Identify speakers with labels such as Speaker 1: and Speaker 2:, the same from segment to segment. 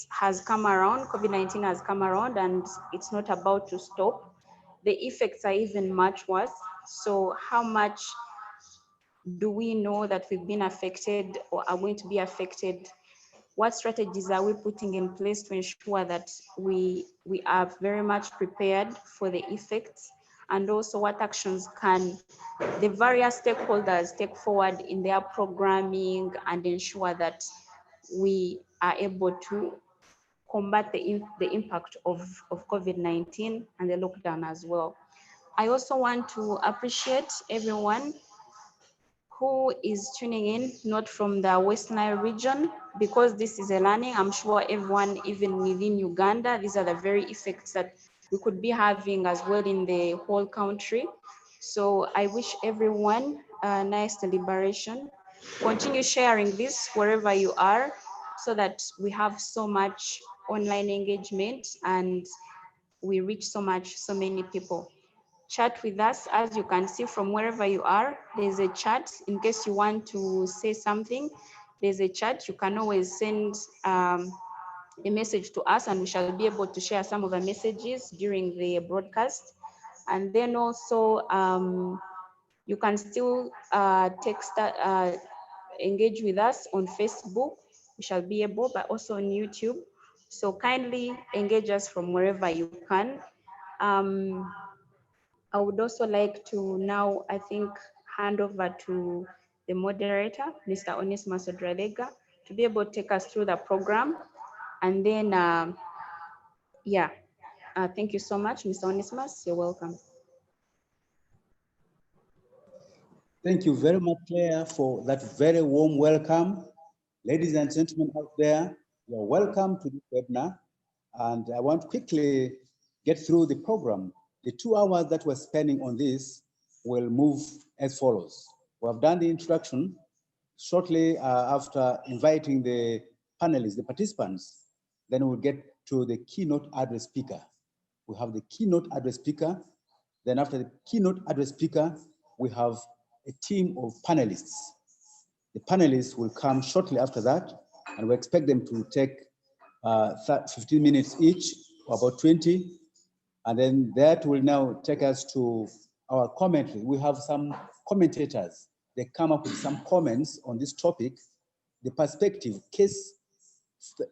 Speaker 1: has come around, COVID-19 has come around, and it's not about to stop. The effects are even much worse. So how much do we know that we've been affected or are going to be affected? What strategies are we putting in place to ensure that we are very much prepared for the effects? And also, what actions can the various stakeholders take forward in their programming and ensure that we are able to combat the impact of COVID-19 and the lockdown as well? I also want to appreciate everyone who is tuning in, not from the West Nile region, because this is a learning. I'm sure everyone, even within Uganda, these are the very effects that we could be having as well in the whole country. So I wish everyone a nice deliberation. Continue sharing this wherever you are so that we have so much online engagement and we reach so many people. Chat with us. As you can see from wherever you are, there's a chat in case you want to say something. There's a chat. You can always send a message to us and we shall be able to share some of the messages during the broadcast. And then also you can still engage with us on Facebook. We shall be able, but also on YouTube. So kindly engage us from wherever you can. I would also like to now, I think, hand over to the moderator, Mr. Onesmus Odralega, to be able to take us through the program. And then, thank you so much, Mr. Onesmus. You're welcome.
Speaker 2: Thank you very much, Claire, for that very warm welcome. Ladies and gentlemen out there, you're welcome to this webinar. And I want to quickly get through the program. The 2 hours that we're spending on this will move as follows. We have done the introduction. Shortly after inviting the panelists, the participants, then we'll get to the keynote address speaker. We have the keynote address speaker. Then after the keynote address speaker, we have a team of panelists. The panelists will come shortly after that, and we expect them to take 15 minutes each, or about 20. And then that will now take us to our commentary. We have some commentators. They come up with some comments on this topic, the perspective, case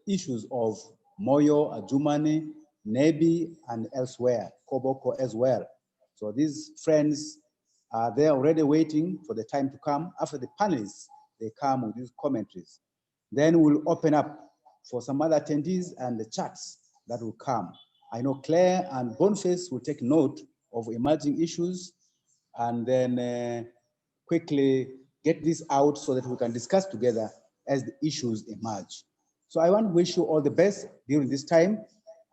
Speaker 2: issues of Moyo, Adjumani, Nebi, and elsewhere, Koboko as well. So these friends are there already waiting for the time to come. After the panelists, they come with these commentaries. Then we'll open up for some other attendees and the chats that will come. I know Claire and Boniface will take note of emerging issues and then quickly get this out so that we can discuss together as the issues emerge. So I want to wish you all the best during this time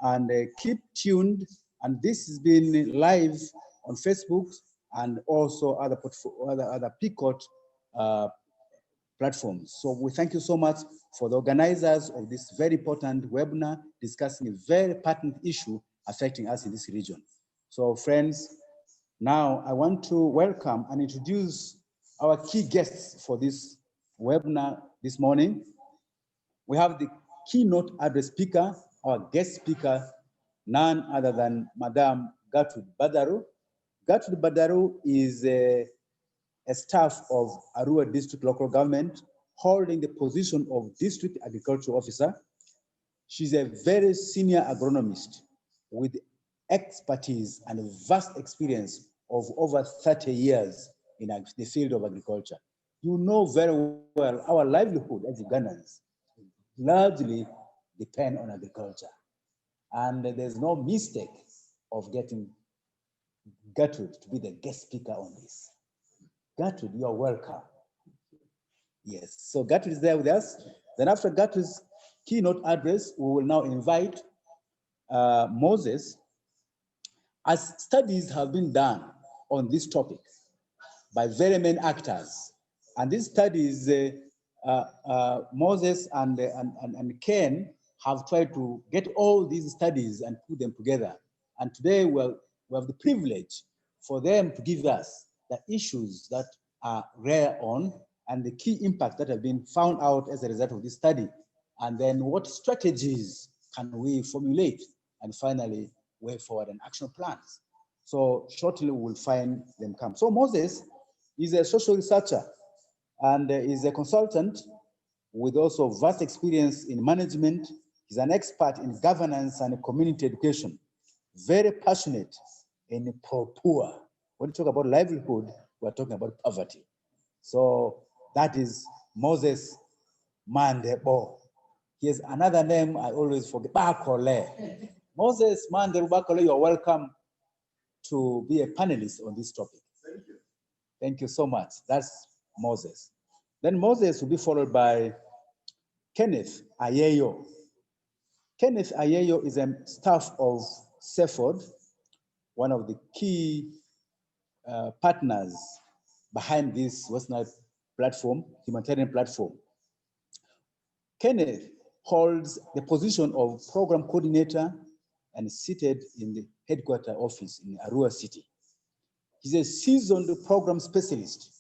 Speaker 2: and keep tuned. And this has been live on Facebook and also other PICOT platforms. So we thank you so much for the organizers of this very important webinar discussing a very pertinent issue affecting us in this region. So friends, now I want to welcome and introduce our key guests for this webinar this morning. We have the keynote address speaker, our guest speaker, none other than Madame Gertrude Badaru. Gertrude Badaru is a staff of Arua District Local Government, holding the position of District Agricultural Officer. She's a very senior agronomist with expertise and vast experience of over 30 years in the field of agriculture. You know very well our livelihood as Ugandans largely depend on agriculture. And there's no mistake of getting Gertrude to be the guest speaker on this. Gertrude, you are welcome. Yes, so Gertrude is there with us. Then after Gertrude's keynote address, we will now invite Moses, as studies have been done on this topic by very many actors. And these studies, Moses and Ken have tried to get all these studies and put them together. And today we have the privilege for them to give us the issues that are rare on and the key impacts that have been found out as a result of this study. And then what strategies can we formulate? And finally, way forward and action plans. So shortly we'll find them come. So Moses is a social researcher and is a consultant with also vast experience in management. He's an expert in governance and community education, very passionate in pro-poor. When you talk about livelihood, we're talking about poverty. So that is Moses Mandebo. He has another name I always forget, Bakole. Moses Mandebo Bakole, you're welcome to be a panelist on this topic. Thank you. Thank you so much. That's Moses. Then Moses will be followed by Kenneth Ayeyo. Kenneth Ayeyo is a staff of CEFOD, one of the key partners behind this West Nile platform, humanitarian platform. Kenneth holds the position of program coordinator and seated in the headquarters office in Arua City. He's a seasoned program specialist,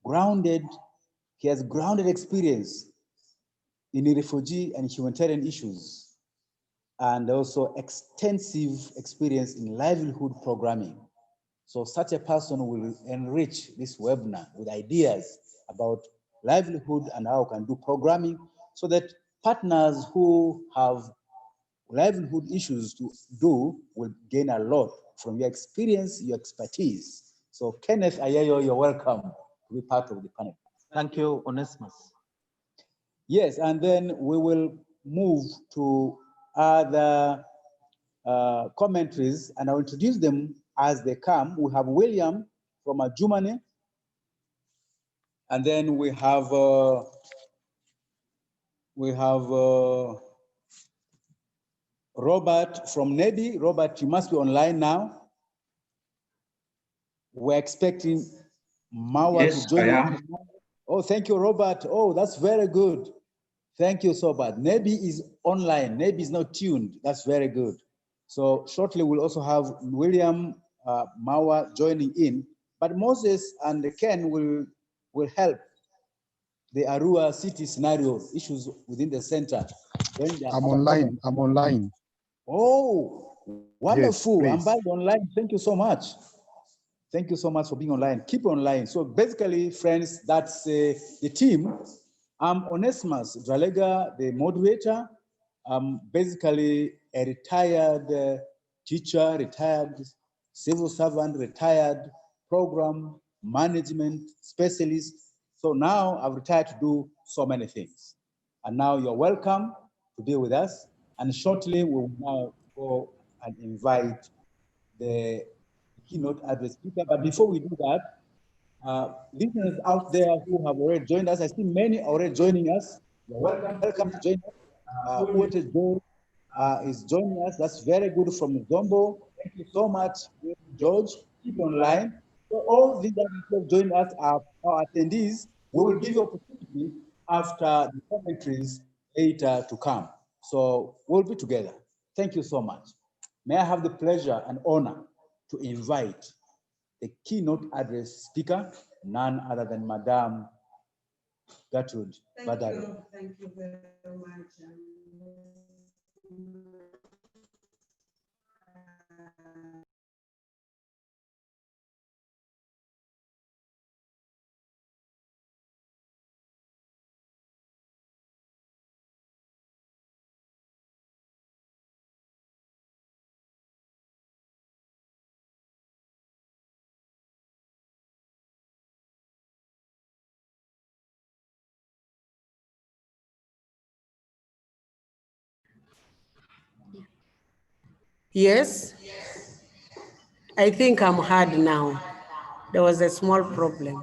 Speaker 2: he has grounded experience in refugee and humanitarian issues, and also extensive experience in livelihood programming. So such a person will enrich this webinar with ideas about livelihood and how we can do programming so that partners who have livelihood issues to do will gain a lot from your experience, your expertise. So Kenneth Ayeyo, you're welcome to be part of the panel.
Speaker 3: Thank you, Onesimus.
Speaker 2: Yes, and then we will move to other commentaries, and I'll introduce them as they come. We have William from Germany, and then we have Robert from NEDI. Robert, you must be online now. We're expecting Mawa to join us. Oh, thank you, Robert. Oh, that's very good. Thank you so much. NEDI is online. NEDI is not tuned. That's very good. So shortly we'll also have William Mawa joining in, but Moses and Ken will help the Arua city scenario issues within the center.
Speaker 4: I'm online. I'm online.
Speaker 2: Oh, wonderful.
Speaker 4: Yes,
Speaker 2: I'm back online. Thank you so much. Thank you so much for being online. Keep online. So basically, friends, that's the team. I'm Onesimus Dralega, the moderator. I'm basically a retired teacher, retired civil servant, retired program management specialist. So now I've retired to do so many things. And now you're welcome to be with us. And shortly we will now go and invite the keynote address speaker. But before we do that, listeners out there who have already joined us, I see many already joining us. You're welcome to join us. Uwete Joe is joining us. That's very good from Zombo. Thank you so much, George. Keep online. So all these who have joined us are our attendees. We will give you opportunity after the commentaries later to come. So we'll be together. Thank you so much. May I have the pleasure and honor to invite the keynote address speaker, none other than Madame Gertrude Badaro.
Speaker 5: Thank you very much. Yes, I think I'm hard now. There was a small problem.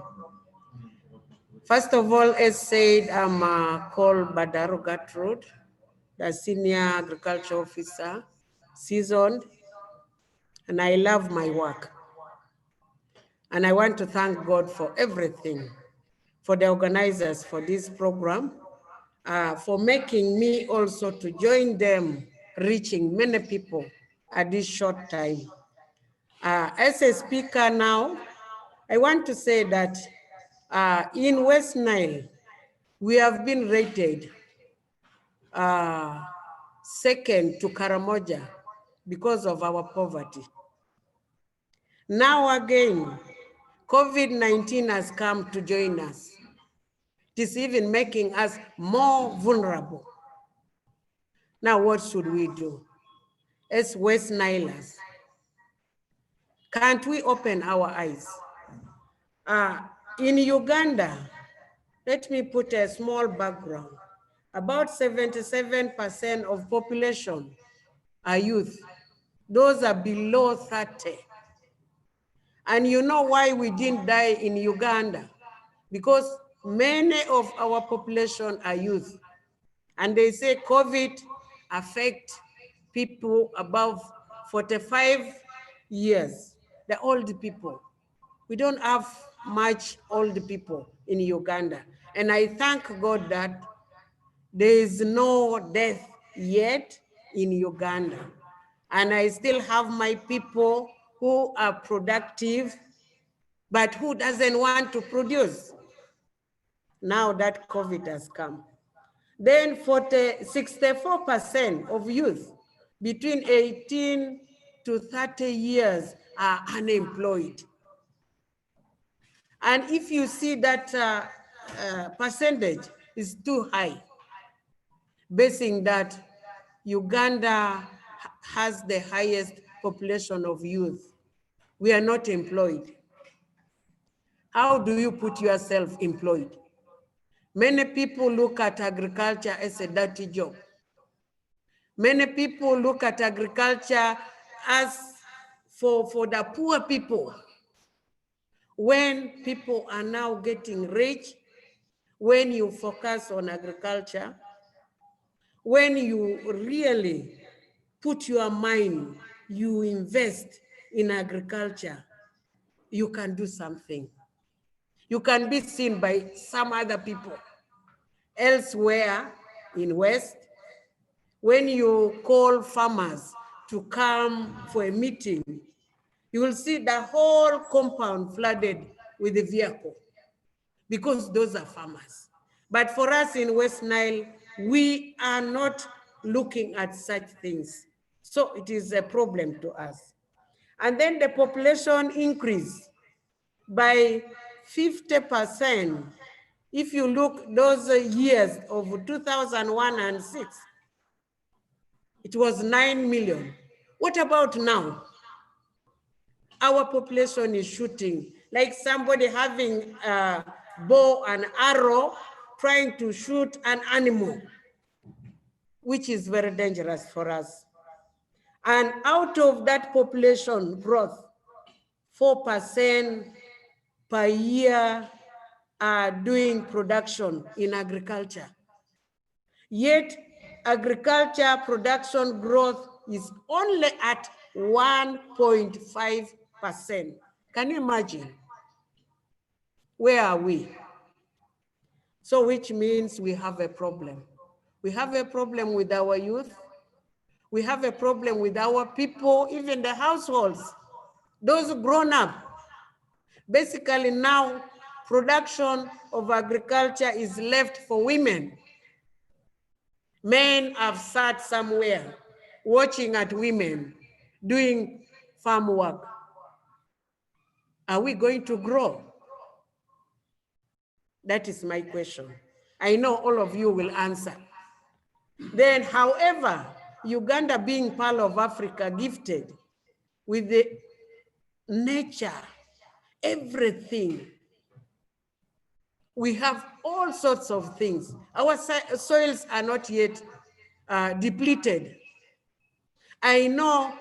Speaker 5: First of all, as said, I'm called Badaro Gertrude, the Senior Agriculture Officer, seasoned, and I love my work. And I want to thank God for everything, for the organizers for this program, for making me also to join them, reaching many people at this short time. As a speaker now, I want to say that in West Nile, we have been rated second to Karamoja because of our poverty. Now again, COVID-19 has come to join us. It is even making us more vulnerable. Now what should we do? As West Nilers, can't we open our eyes? In Uganda, let me put a small background. About 77% of population are youth. Those are below 30. And you know why we didn't die in Uganda? Because many of our population are youth. And they say COVID affect people above 45 years, the old people. We don't have much old people in Uganda. And I thank God that there is no death yet in Uganda. And I still have my people who are productive, but who doesn't want to produce. Now that COVID has come. Then 64% of youth between 18 to 30 years are unemployed. And if you see that percentage is too high, basing that Uganda has the highest population of youth, we are not employed. How do you put yourself employed? Many people look at agriculture as a dirty job. Many people look at agriculture as for the poor people. When people are now getting rich, when you focus on agriculture, when you really put your mind, you invest in agriculture, you can do something. You can be seen by some other people. Elsewhere in West, when you call farmers to come for a meeting, you will see the whole compound flooded with a vehicle because those are farmers. But for us in West Nile, we are not looking at such things. So it is a problem to us. And then the population increased by 50%. If you look those years of 2001 and 6, it was 9 million. What about now? Our population is shooting, like somebody having a bow and arrow trying to shoot an animal, which is very dangerous for us. And out of that population growth, 4% per year are doing production in agriculture. Yet agriculture production growth is only at 1.5%. Can you imagine? Where are we? So which means we have a problem. We have a problem with our youth. We have a problem with our people, even the households, those grown up. Basically now, production of agriculture is left for women. Men have sat somewhere watching at women doing farm work. Are we going to grow? That is my question. I know all of you will answer. Then, however, Uganda being part of Africa, gifted with the nature, everything. We have all sorts of things. Our soils are not yet depleted. I know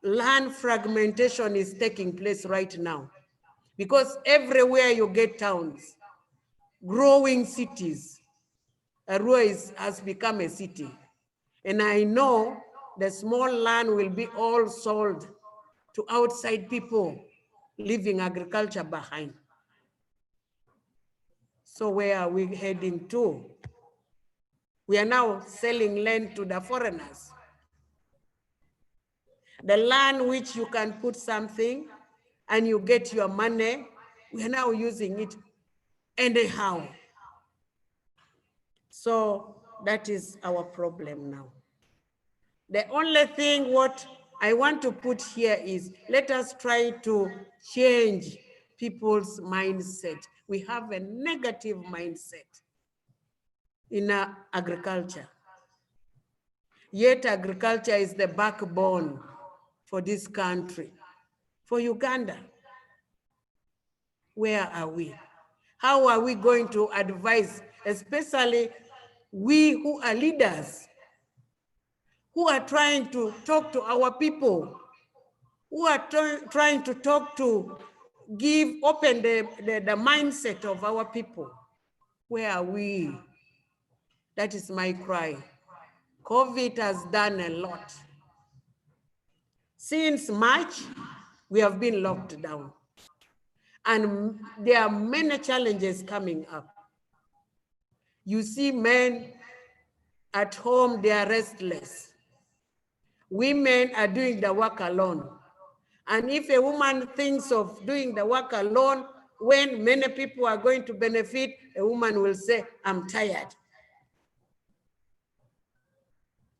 Speaker 5: land fragmentation is taking place right now because everywhere you get towns, growing cities, Arua has become a city. And I know the small land will be all sold to outside people leaving agriculture behind. So where are we heading to? We are now selling land to the foreigners. The land which you can put something and you get your money, we are now using it anyhow. So that is our problem now. The only thing what I want to put here is, let us try to change people's mindset. We have a negative mindset in agriculture. Yet agriculture is the backbone for this country. For Uganda, where are we? How are we going to advise, especially we who are leaders, who are trying to talk to our people, who are trying to talk to, open the mindset of our people? Where are we? That is my cry. COVID has done a lot. Since March, we have been locked down. And there are many challenges coming up. You see men at home, they are restless. Women are doing the work alone. And if a woman thinks of doing the work alone, when many people are going to benefit, a woman will say, I'm tired.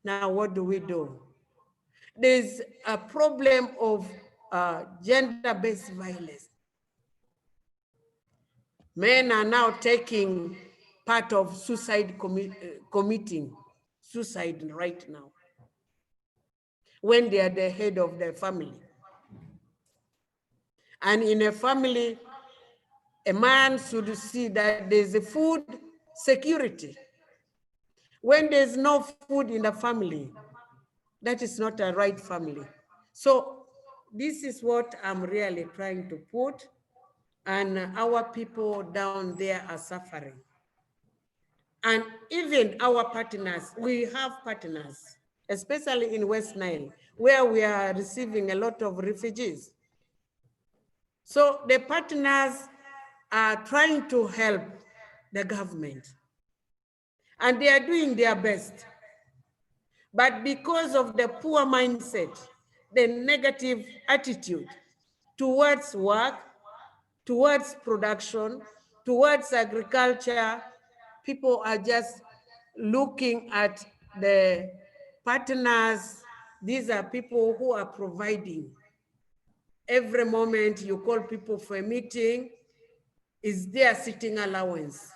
Speaker 5: Now, what do we do? There's a problem of gender-based violence. Men are now taking part of committing suicide right now, when they are the head of their family. And in a family, a man should see that there's a food security. When there's no food in the family, that is not a right family. So this is what I'm really trying to put, and our people down there are suffering. And even our partners, we have partners, especially in West Nile, where we are receiving a lot of refugees. So the partners are trying to help the government, and they are doing their best. But because of the poor mindset, the negative attitude towards work, towards production, towards agriculture, people are just looking at the partners. These are people who are providing. Every moment you call people for a meeting, is their sitting allowance.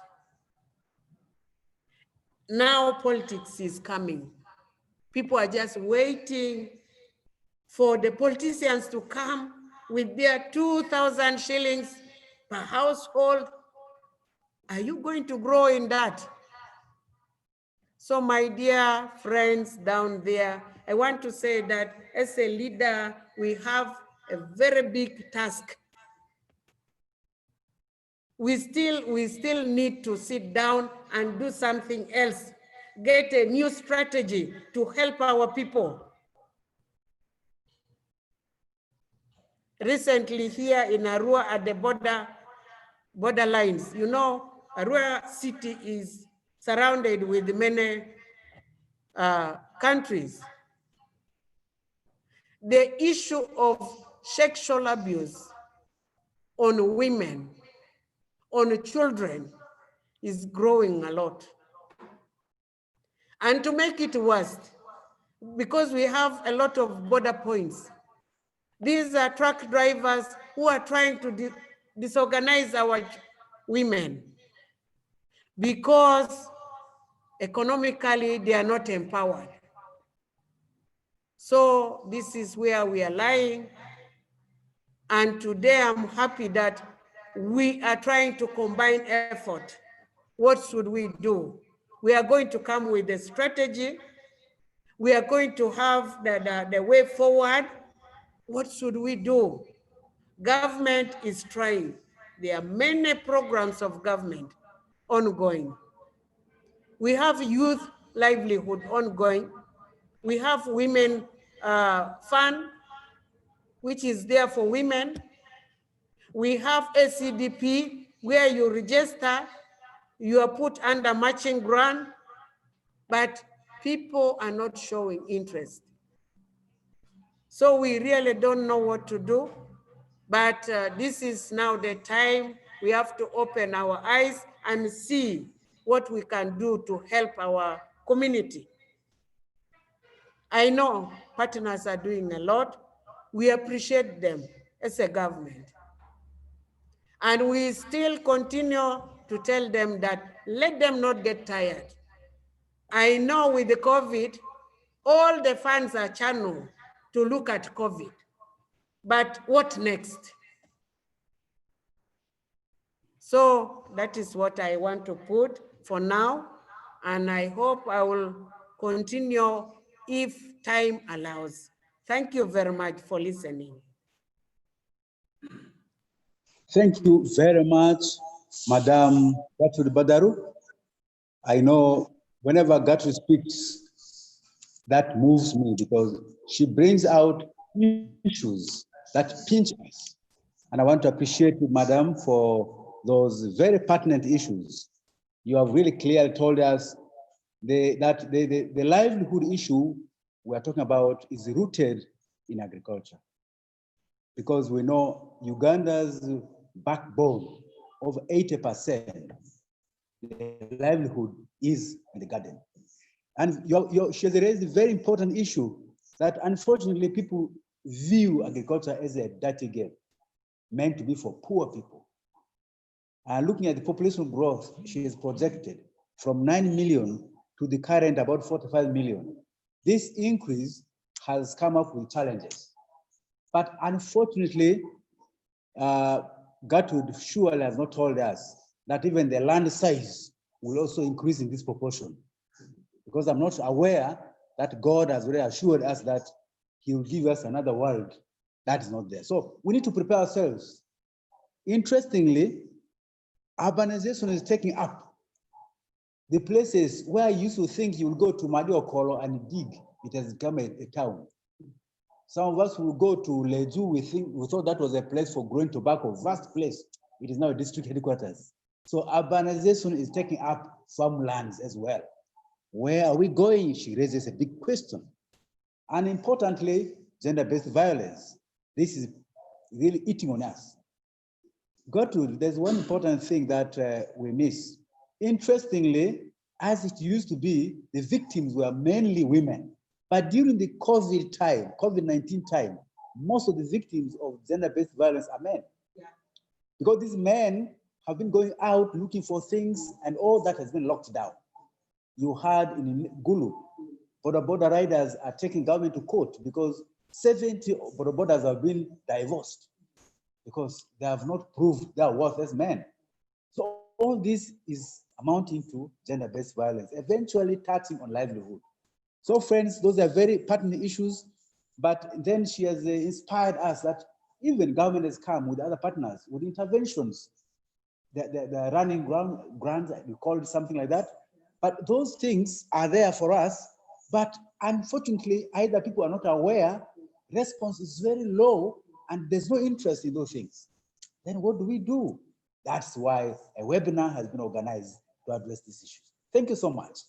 Speaker 5: Now politics is coming. People are just waiting for the politicians to come with their 2,000 shillings per household. Are you going to grow in that? So my dear friends down there, I want to say that as a leader, we have a very big task. We still need to sit down and do something else, get a new strategy to help our people. Recently here in Arua at the borderlines, you know, Arua city is surrounded with many countries. The issue of sexual abuse on women, on children, is growing a lot. And to make it worse, because we have a lot of border points, these are truck drivers who are trying to disorganize our women because economically they are not empowered. So this is where we are lying. And today I'm happy that we are trying to combine effort. What should we do? We are going to come with a strategy. We are going to have the way forward. What should we do? Government is trying. There are many programs of government ongoing. We have youth livelihood ongoing. We have women fund, which is there for women. We have ACDP, where you register, you are put under matching grant, but people are not showing interest. So we really don't know what to do, but this is now the time we have to open our eyes and see what we can do to help our community. I know partners are doing a lot. We appreciate them as a government. And we still continue to tell them that let them not get tired. I know with the COVID, all the funds are channeled to look at COVID. But what next? So that is what I want to put for now. And I hope I will continue if time allows. Thank you very much for listening.
Speaker 2: Thank you very much, Madam Gertrude Badaru. I know whenever Gertrude speaks, that moves me because she brings out issues that pinch us. And I want to appreciate you, Madam, for those very pertinent issues. You have really clearly told us that the livelihood issue we are talking about is rooted in agriculture. Because we know Uganda's backbone of 80%, the livelihood is in the garden. And she has raised a very important issue that unfortunately people view agriculture as a dirty game, meant to be for poor people. And looking at the population growth, she is projected from 9 million to the current about 45 million. This increase has come up with challenges. But unfortunately, Gertrude surely has not told us that even the land size will also increase in this proportion. Because I'm not aware that God has already assured us that he will give us another world that is not there. So we need to prepare ourselves. Interestingly, urbanization is taking up the places where you used to think you will go to Madiokolo and dig, it has become a town. Some of us will go to Leju, we thought that was a place for growing tobacco, vast place. It is now a district headquarters. So urbanization is taking up farmlands as well. Where are we going? She raises a big question. And importantly, gender-based violence. This is really eating on us. Gertrude, there's one important thing that we miss. Interestingly, as it used to be, the victims were mainly women. But during the COVID-19 time, most of the victims of gender-based violence are men. Yeah. Because these men have been going out looking for things and all that has been locked down. You heard in Gulu, border riders are taking government to court because 70 border have been divorced because they have not proved their worth as men. So all this is amounting to gender-based violence, eventually touching on livelihood. So friends, those are very pertinent issues, but then she has inspired us that even government has come with other partners, with interventions. They're running grants, we call it something like that. But those things are there for us, but unfortunately, either people are not aware, response is very low, and there's no interest in those things. Then what do? That's why a webinar has been organized to address these issues. Thank you so much.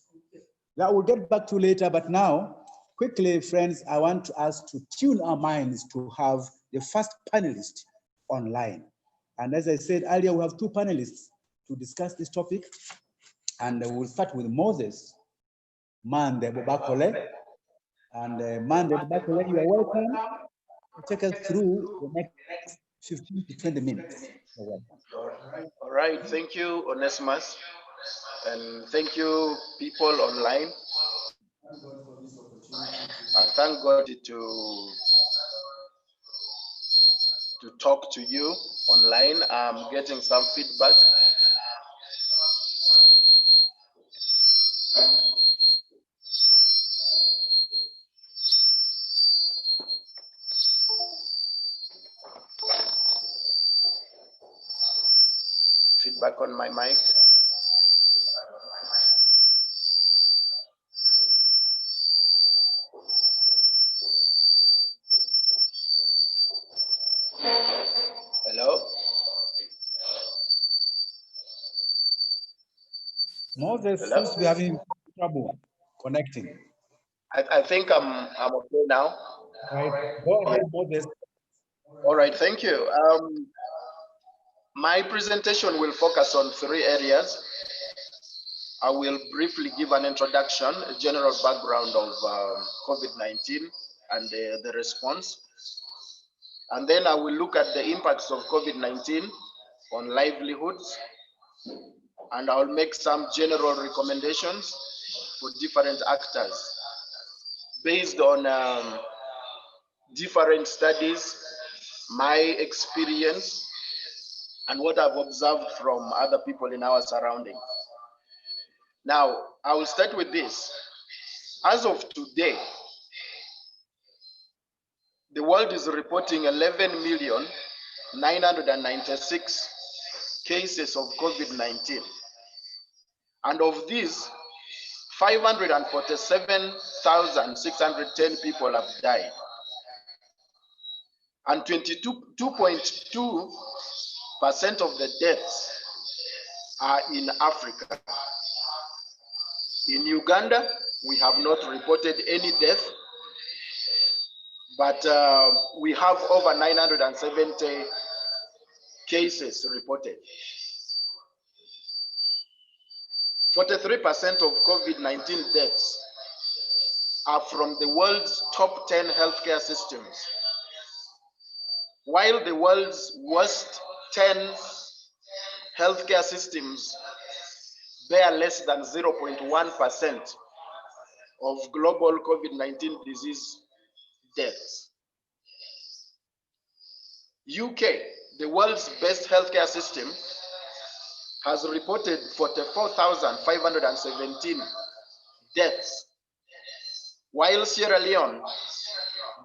Speaker 2: That we'll get back to later, but now, quickly, friends, I want us to tune our minds to have the first panelist online. And as I said earlier, we have two panelists to discuss this topic. And we'll start with Moses Mande Bakole. And Mande Bakole, you are welcome to take us through the next 15 to 20 minutes. You're welcome.
Speaker 3: All right, thank you, Onesimus. And thank you, people online. I thank God to talk to you online. I'm getting some feedback. Feedback on my mic. Hello?
Speaker 2: Moses seems to be having trouble connecting.
Speaker 3: I think I'm okay now.
Speaker 2: Right. Go ahead, Moses.
Speaker 3: All right, thank you. My presentation will focus on 3 areas. I will briefly give an introduction, a general background of COVID-19 and the response. And then I will look at the impacts of COVID-19 on livelihoods, and I'll make some general recommendations for different actors based on different studies, my experience, and what I've observed from other people in our surrounding. Now, I will start with this. As of today, the world is reporting 11,996,000 cases of COVID-19. And of these, 547,610 people have died. And 22.2% of the deaths are in Africa. In Uganda, we have not reported any death, but we have over 970 cases reported. 43% of COVID-19 deaths are from the world's top 10 healthcare systems, while the world's worst 10 healthcare systems bear less than 0.1% of global COVID-19 disease deaths. UK, the world's best healthcare system, has reported 44,517 deaths, while Sierra Leone,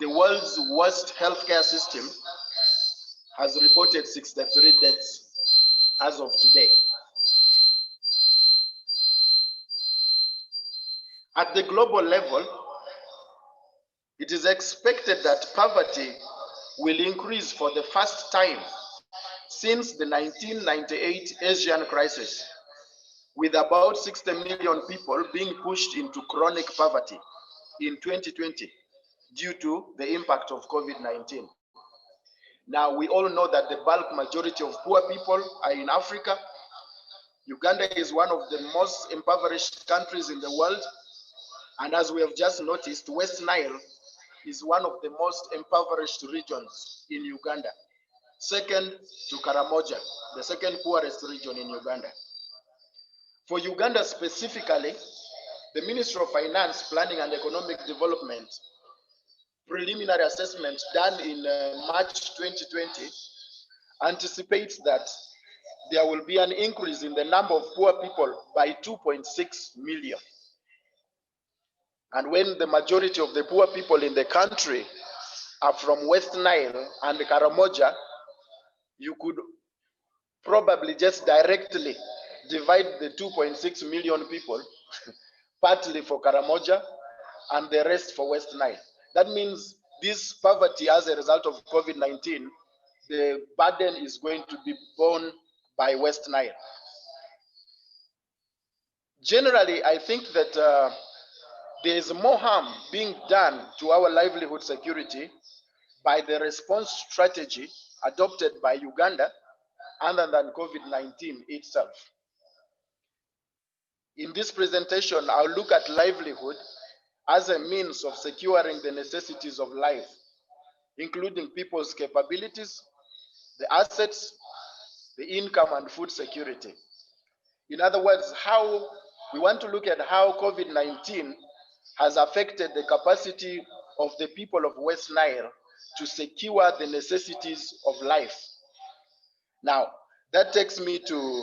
Speaker 3: the world's worst healthcare system, has reported 63 deaths as of today. At the global level, it is expected that poverty will increase for the first time since the 1998 Asian crisis, with about 60 million people being pushed into chronic poverty in 2020 due to the impact of COVID-19. Now, we all know that the bulk majority of poor people are in Africa. Uganda is one of the most impoverished countries in the world. And as we have just noticed, West Nile is one of the most impoverished regions in Uganda, second to Karamoja, the second poorest region in Uganda. For Uganda specifically, the Ministry of Finance, Planning and Economic Development preliminary assessment done in March 2020 anticipates that there will be an increase in the number of poor people by 2.6 million. And when the majority of the poor people in the country are from West Nile and Karamoja, you could probably just directly divide the 2.6 million people, partly for Karamoja and the rest for West Nile. That means this poverty as a result of COVID-19, the burden is going to be borne by West Nile. Generally, I think that there is more harm being done to our livelihood security by the response strategy adopted by Uganda other than COVID-19 itself. In this presentation, I'll look at livelihood as a means of securing the necessities of life, including people's capabilities, the assets, the income, and food security. In other words, how we want to look at how COVID-19 has affected the capacity of the people of West Nile to secure the necessities of life. Now, that takes me to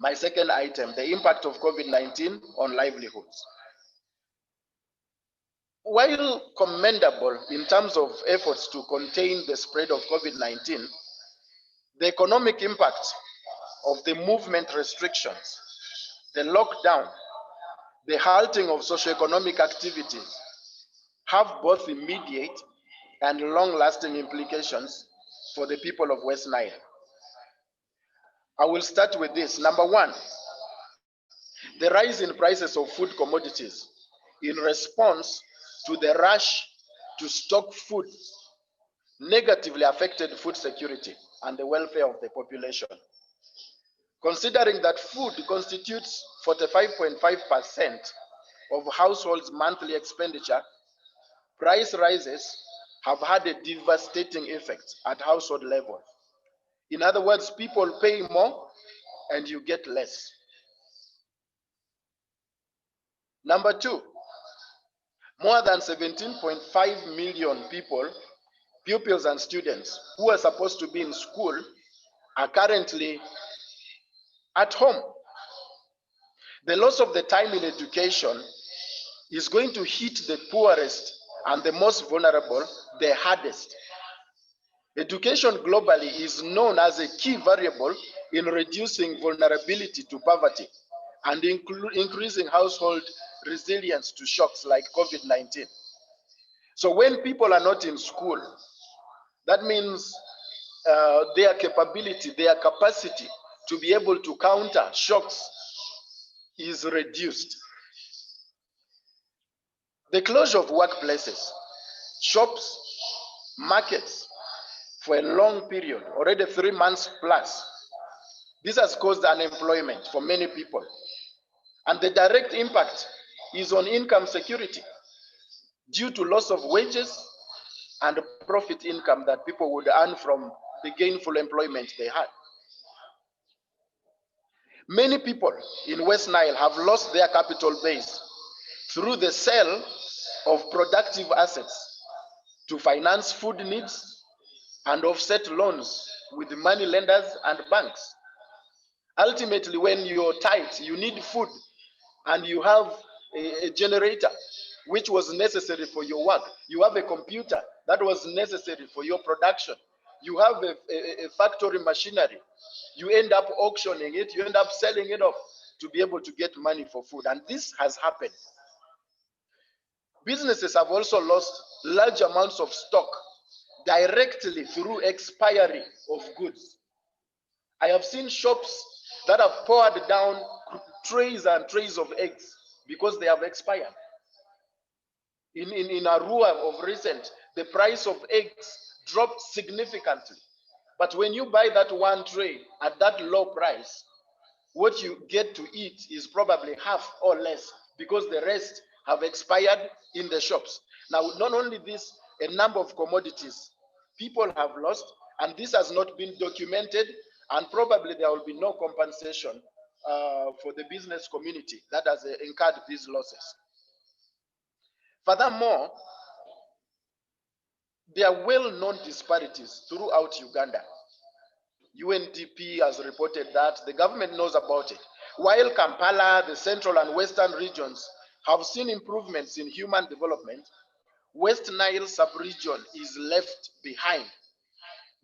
Speaker 3: my second item, the impact of COVID-19 on livelihoods. While commendable in terms of efforts to contain the spread of COVID-19, the economic impact of the movement restrictions, the lockdown, the halting of socioeconomic activities have both immediate and long-lasting implications for the people of West Nile. I will start with this. Number one, the rise in prices of food commodities in response to the rush to stock food negatively affected food security and the welfare of the population. Considering that food constitutes 45.5% of households' monthly expenditure, price rises have had a devastating effect at household level. In other words, people pay more and you get less. Number two, more than 17.5 million people, pupils and students who are supposed to be in school are currently at home. The loss of the time in education is going to hit the poorest and the most vulnerable the hardest. Education globally is known as a key variable in reducing vulnerability to poverty and increasing household resilience to shocks like COVID-19. So when people are not in school, that means their capability, their capacity to be able to counter shocks is reduced. The closure of workplaces, shops, markets for a long period, already 3 months plus, this has caused unemployment for many people. And the direct impact is on income security due to loss of wages and profit income that people would earn from the gainful employment they had. Many people in West Nile have lost their capital base through the sale of productive assets to finance food needs and offset loans with money lenders and banks. Ultimately, when you're tight, you need food, and you have a generator which was necessary for your work. You have a computer that was necessary for your production. You have a factory machinery. You end up auctioning it, you end up selling it off to be able to get money for food. And this has happened. Businesses have also lost large amounts of stock directly through expiry of goods. I have seen shops that have poured down trays and trays of eggs because they have expired. In Arua of recent, the price of eggs dropped significantly. But when you buy that one tray at that low price, what you get to eat is probably half or less because the rest have expired in the shops. Now, not only this, a number of commodities people have lost, and this has not been documented, and probably there will be no compensation for the business community that has incurred these losses. Furthermore, there are well-known disparities throughout Uganda. UNDP has reported that, the government knows about it. While Kampala, the central and western regions have seen improvements in human development, West Nile sub-region is left behind.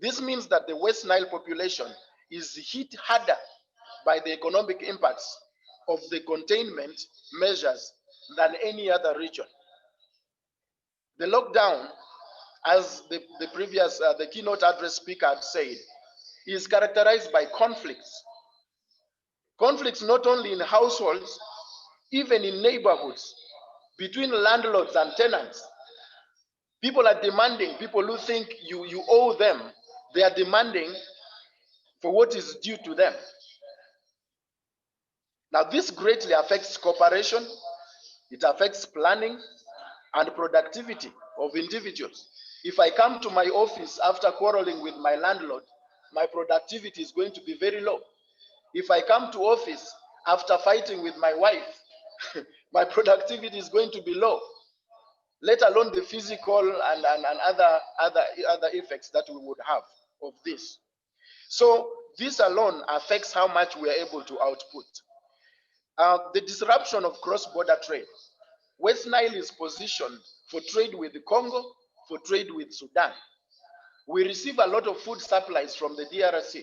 Speaker 3: This means that the West Nile population is hit harder by the economic impacts of the containment measures than any other region. The lockdown, as the keynote address speaker had said, is characterized by conflicts. Conflicts not only in households, even in neighborhoods, between landlords and tenants. People are demanding, people who think you owe them, they are demanding for what is due to them. Now, this greatly affects cooperation, it affects planning and productivity of individuals. If I come to my office after quarreling with my landlord, my productivity is going to be very low. If I come to office after fighting with my wife, my productivity is going to be low, let alone the physical and other effects that we would have of this. So this alone affects how much we are able to output. The disruption of cross-border trade. West Nile is positioned for trade with the Congo, for trade with Sudan. We receive a lot of food supplies from the DRC.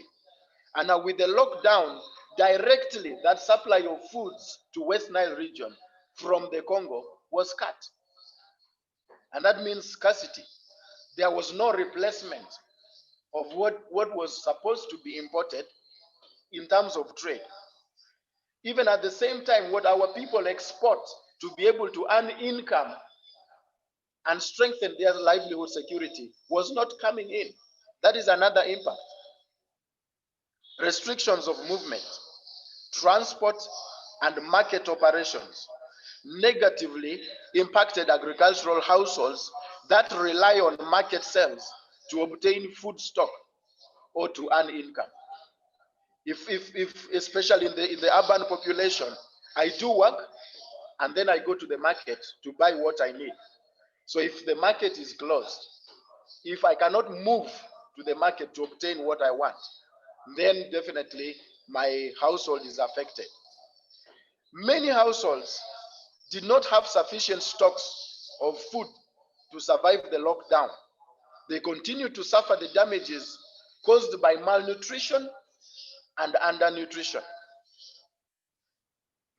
Speaker 3: And now with the lockdown, directly that supply of foods to West Nile region from the Congo was cut. And that means scarcity. There was no replacement of what was supposed to be imported in terms of trade. Even at the same time, what our people export to be able to earn income and strengthen their livelihood security was not coming in. That is another impact. Restrictions of movement, transport, and market operations negatively impacted agricultural households that rely on market sales to obtain food stock or to earn income. If especially in the urban population, I do work and then I go to the market to buy what I need. So if the market is closed, if I cannot move to the market to obtain what I want, then definitely my household is affected. Many households did not have sufficient stocks of food to survive the lockdown. They continue to suffer the damages caused by malnutrition and undernutrition.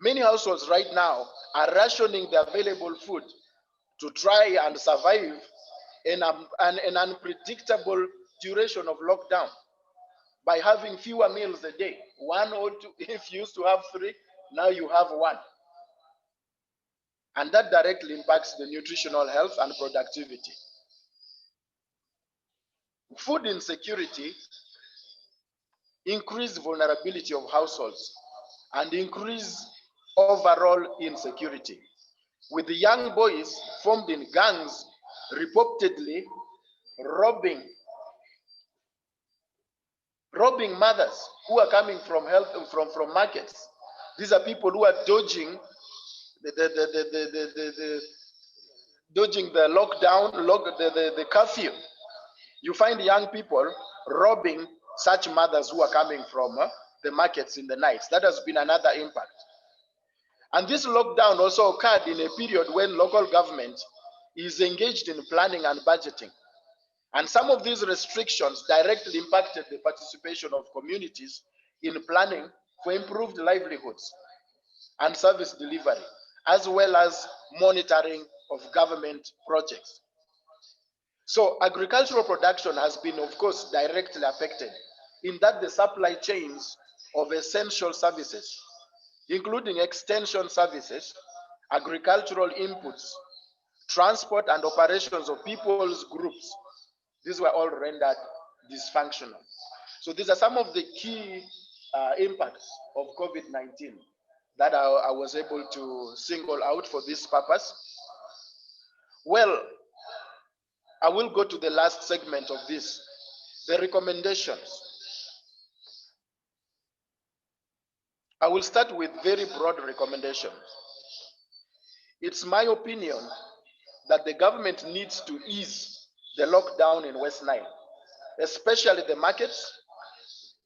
Speaker 3: Many households right now are rationing the available food to try and survive in an unpredictable duration of lockdown by having fewer meals a day. One or two, if you used to have three, now you have one. And that directly impacts the nutritional health and productivity. Food insecurity increase vulnerability of households and increase overall insecurity, with the young boys formed in gangs reportedly robbing mothers who are coming from from markets. These are people who are dodging dodging the lockdown, the curfew. You find young people robbing such mothers who are coming from the markets in the nights. That has been another impact. And this lockdown also occurred in a period when local government is engaged in planning and budgeting. And some of these restrictions directly impacted the participation of communities in planning for improved livelihoods and service delivery, as well as monitoring of government projects. So agricultural production has been, of course, directly affected in that the supply chains of essential services, including extension services, agricultural inputs, transport and operations of people's groups, these were all rendered dysfunctional. So these are some of the key impacts of COVID-19 that I was able to single out for this purpose. Well, I will go to the last segment of this, the recommendations. I will start with very broad recommendations. It's my opinion that the government needs to ease the lockdown in West Nile, especially the markets,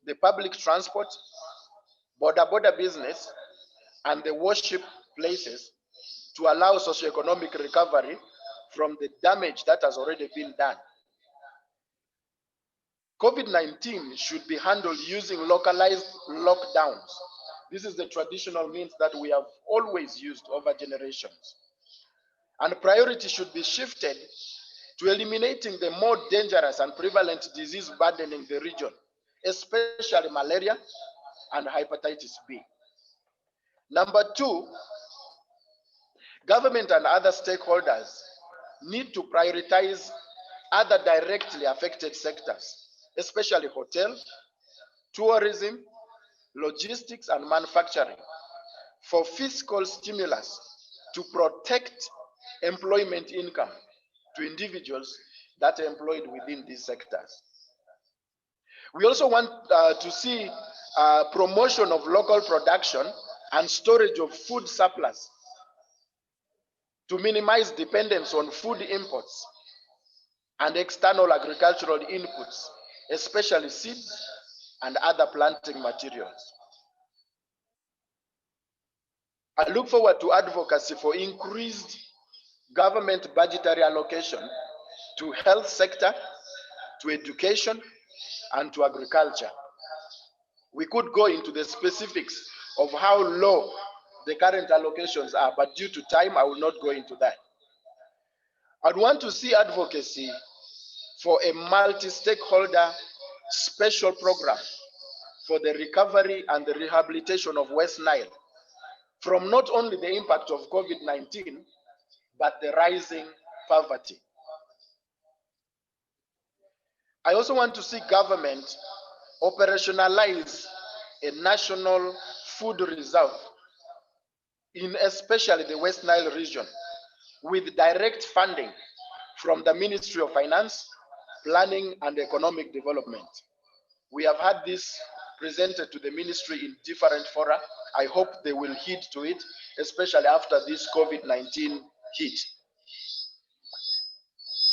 Speaker 3: the public transport, border business, and the worship places to allow socioeconomic recovery from the damage that has already been done. COVID-19 should be handled using localized lockdowns. This is the traditional means that we have always used over generations. And priority should be shifted to eliminating the more dangerous and prevalent disease burdening the region, especially malaria and hepatitis B. Number two, government and other stakeholders need to prioritize other directly affected sectors, especially hotel, tourism, logistics, and manufacturing, for fiscal stimulus to protect employment income to individuals that are employed within these sectors. We also want to see promotion of local production and storage of food surplus to minimize dependence on food imports and external agricultural inputs, especially seeds and other planting materials. I look forward to advocacy for increased government budgetary allocation to health sector, to education, and to agriculture. We could go into the specifics of how low the current allocations are, but due to time, I will not go into that. I'd want to see advocacy for a multi-stakeholder special program for the recovery and the rehabilitation of West Nile from not only the impact of COVID-19, but the rising poverty. I also want to see government operationalize a national food reserve in especially the West Nile region, with direct funding from the Ministry of Finance, Planning and Economic Development. We have had this presented to the ministry in different fora. I hope they will heed to it, especially after this COVID-19 hit.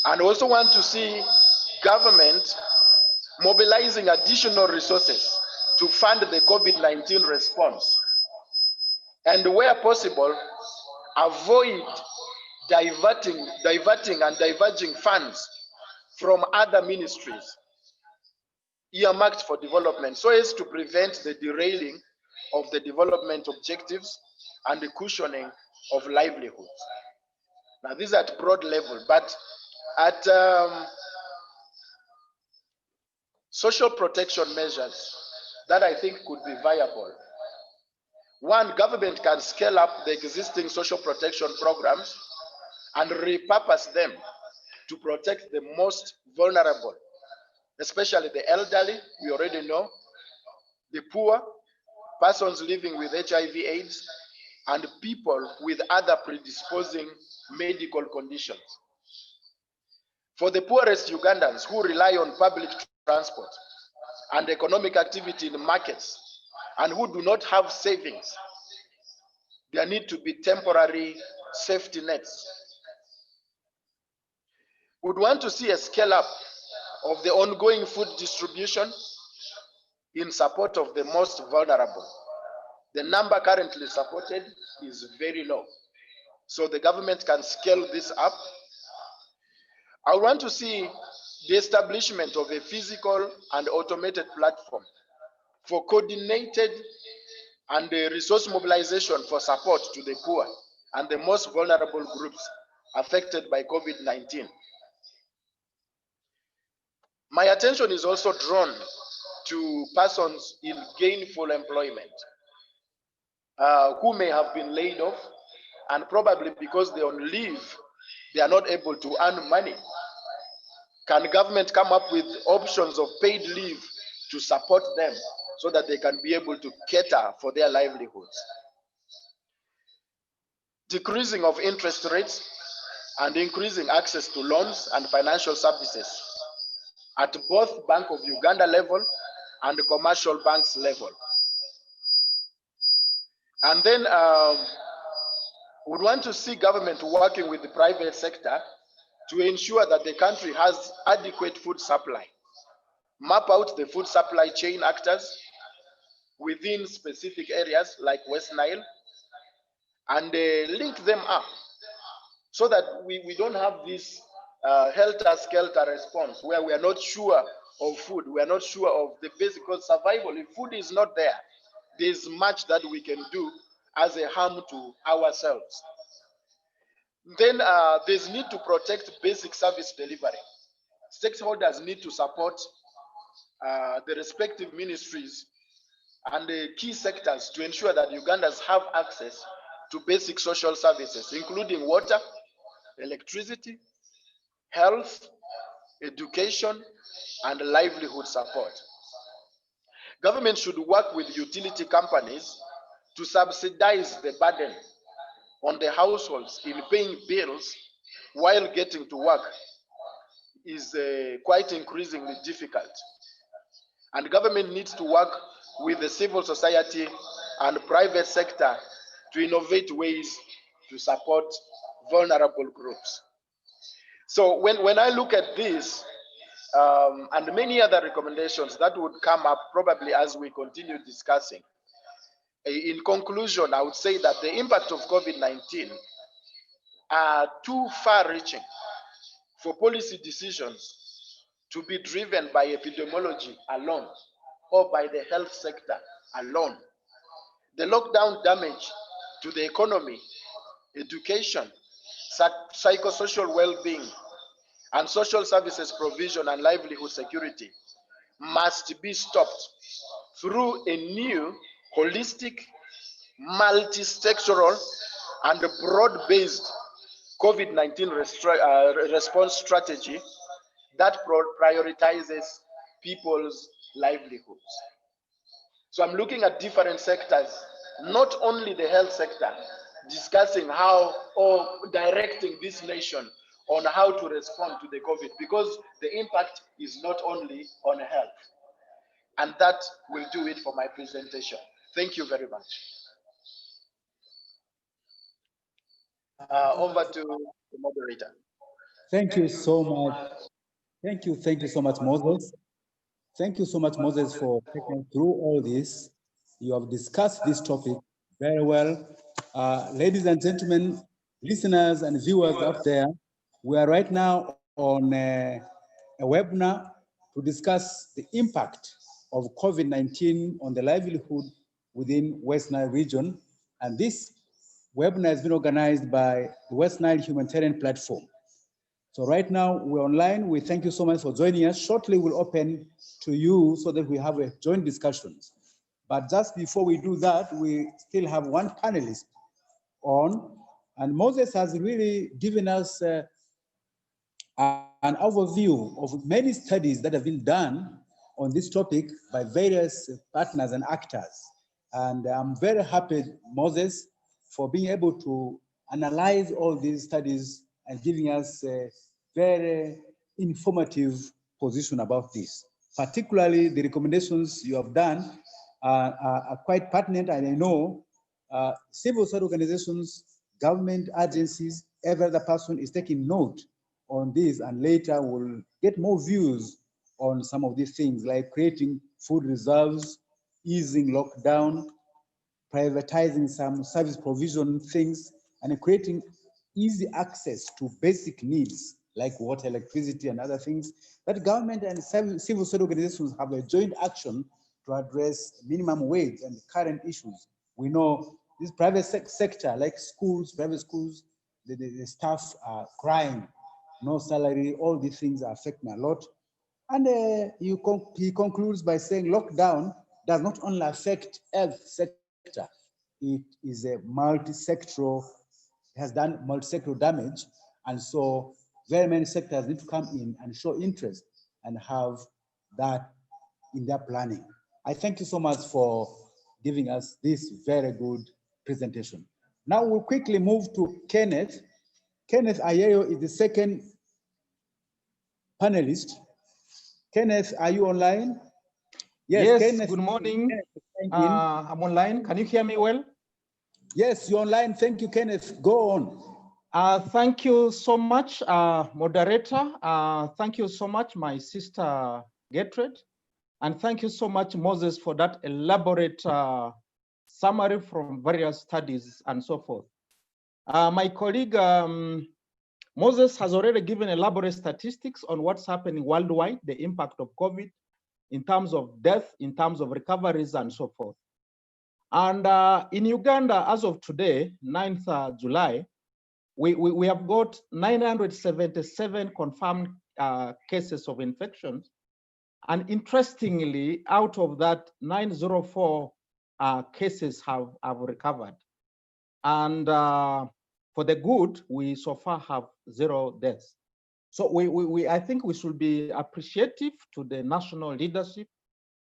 Speaker 3: And also want to see government mobilizing additional resources to fund the COVID-19 response. And where possible, avoid diverting and diverging funds from other ministries earmarked for development, so as to prevent the derailing of the development objectives and the cushioning of livelihoods. Now, these are at broad level, but at social protection measures that I think could be viable. One, government can scale up the existing social protection programs and repurpose them to protect the most vulnerable, especially the elderly, we already know, the poor, persons living with HIV/AIDS, and people with other predisposing medical conditions. For the poorest Ugandans who rely on public transport and economic activity in markets and who do not have savings, there need to be temporary safety nets. We would want to see a scale up of the ongoing food distribution in support of the most vulnerable. The number currently supported is very low, so the government can scale this up. I want to see the establishment of a physical and automated platform for coordinated and resource mobilization for support to the poor and the most vulnerable groups affected by COVID-19. My attention is also drawn to persons in gainful employment who may have been laid off, and probably because they're on leave, they are not able to earn money. Can government come up with options of paid leave to support them so that they can be able to cater for their livelihoods? Decreasing of interest rates and increasing access to loans and financial services at both Bank of Uganda level and the commercial banks level. And then we want to see government working with the private sector to ensure that the country has adequate food supply. Map out the food supply chain actors within specific areas like West Nile and link them up so that we don't have this helter-skelter response where we are not sure of food, we are not sure of the basic survival. If food is not there, there's much that we can do as a harm to ourselves. Then there's need to protect basic service delivery. Stakeholders need to support the respective ministries and the key sectors to ensure that Ugandans have access to basic social services, including water, electricity, health, education, and livelihood support. Government should work with utility companies to subsidize the burden on the households in paying bills while getting to work is quite increasingly difficult. And government needs to work with the civil society and private sector to innovate ways to support vulnerable groups. So when I look at this and many other recommendations that would come up probably as we continue discussing, in conclusion, I would say that the impact of COVID-19 are too far-reaching for policy decisions to be driven by epidemiology alone or by the health sector alone. The lockdown damage to the economy, education, psychosocial well-being, and social services provision and livelihood security must be stopped through a new, holistic, multi-sectoral, and broad-based COVID-19 response strategy that prioritizes people's livelihoods. So I'm looking at different sectors, not only the health sector, discussing how or directing this nation on how to respond to the COVID, because the impact is not only on health. And that will do it for my presentation. Thank you very much. Over to the moderator.
Speaker 2: Thank you so much. Thank you so much, Moses. Thank you so much, Moses, for taking through all this. You have discussed this topic very well. Ladies and gentlemen, listeners and viewers out there, we are right now on a webinar to discuss the impact of COVID-19 on the livelihood within West Nile region. And this webinar has been organized by the West Nile Humanitarian Platform. So right now we're online. We thank you so much for joining us. Shortly we'll open to you so that we have a joint discussions. But just before we do that, we still have one panelist on, and Moses has really given us an overview of many studies that have been done on this topic by various partners and actors. And I'm very happy, Moses, for being able to analyze all these studies and giving us a very informative position about this. Particularly the recommendations you have done are quite pertinent, and I know civil society organizations, government agencies, every other person is taking note on this, and later we'll get more views on some of these things, like creating food reserves, easing lockdown, privatizing some service provision things, and creating easy access to basic needs like water, electricity, and other things, that government and civil society organizations have a joint action to address minimum wage and current issues. We know this private sector, like schools, private schools, the staff are crying, no salary, all these things are affecting a lot. And he concludes by saying lockdown does not only affect health sector, it is a multi-sectoral, has done multi-sectoral damage. And so very many sectors need to come in and show interest and have that in their planning. I thank you so much for giving us this very good presentation. Now we'll quickly move to Kenneth. Kenneth Ayeyo is the second panelist. Kenneth, are you online?
Speaker 6: Yes,
Speaker 2: Kenneth,
Speaker 6: good morning. I'm online. Can you hear me well?
Speaker 2: Yes, you're online. Thank you, Kenneth. Go on.
Speaker 6: Thank you so much, moderator. Thank you so much, my sister Gertrude. And thank you so much, Moses, for that elaborate summary from various studies and so forth. My colleague, Moses, has already given elaborate statistics on what's happening worldwide, the impact of COVID in terms of death, in terms of recoveries, and so forth. And in Uganda, as of today, 9th July, we have got 977 confirmed cases of infections. And interestingly, out of that, 904 cases have recovered. And for the good, we so far have 0 deaths. So I think we should be appreciative to the national leadership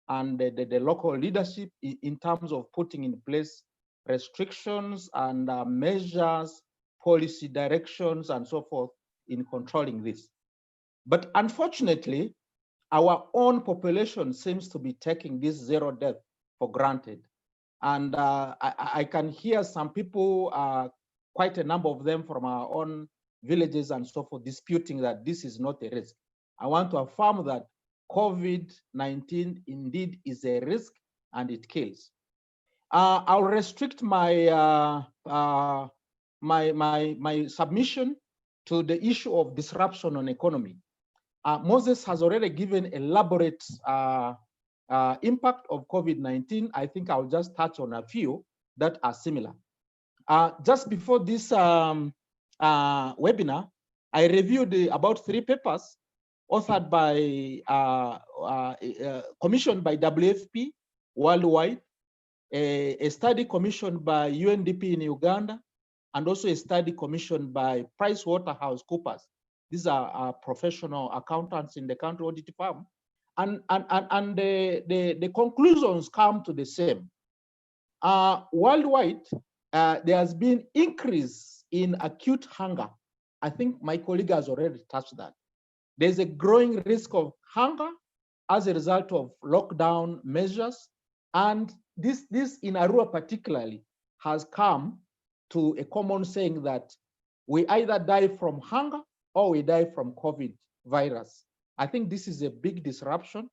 Speaker 6: and the local leadership in terms of putting in place restrictions and measures, policy directions, and so forth in controlling this. But unfortunately, our own population seems to be taking this 0 death for granted. And I can hear some people, quite a number of them from our own villages and so forth, disputing that this is not a risk. I want to affirm that COVID-19 indeed is a risk and it kills. I'll restrict my my submission to the issue of disruption on economy. Moses has already given elaborate impact of COVID-19. I think I'll just touch on a few that are similar. Just before this webinar, I reviewed about 3 papers authored by, commissioned by WFP worldwide, a study commissioned by UNDP in Uganda, and also a study commissioned by PricewaterhouseCoopers. These are professional accountants in the country, audit firm. And the conclusions come to the same. Worldwide, there has been increase in acute hunger. I think my colleague has already touched that. There's a growing risk of hunger as a result of lockdown measures. And this in Arua particularly has come to a common saying that we either die from hunger or we die from COVID virus. I think this is a big disruption.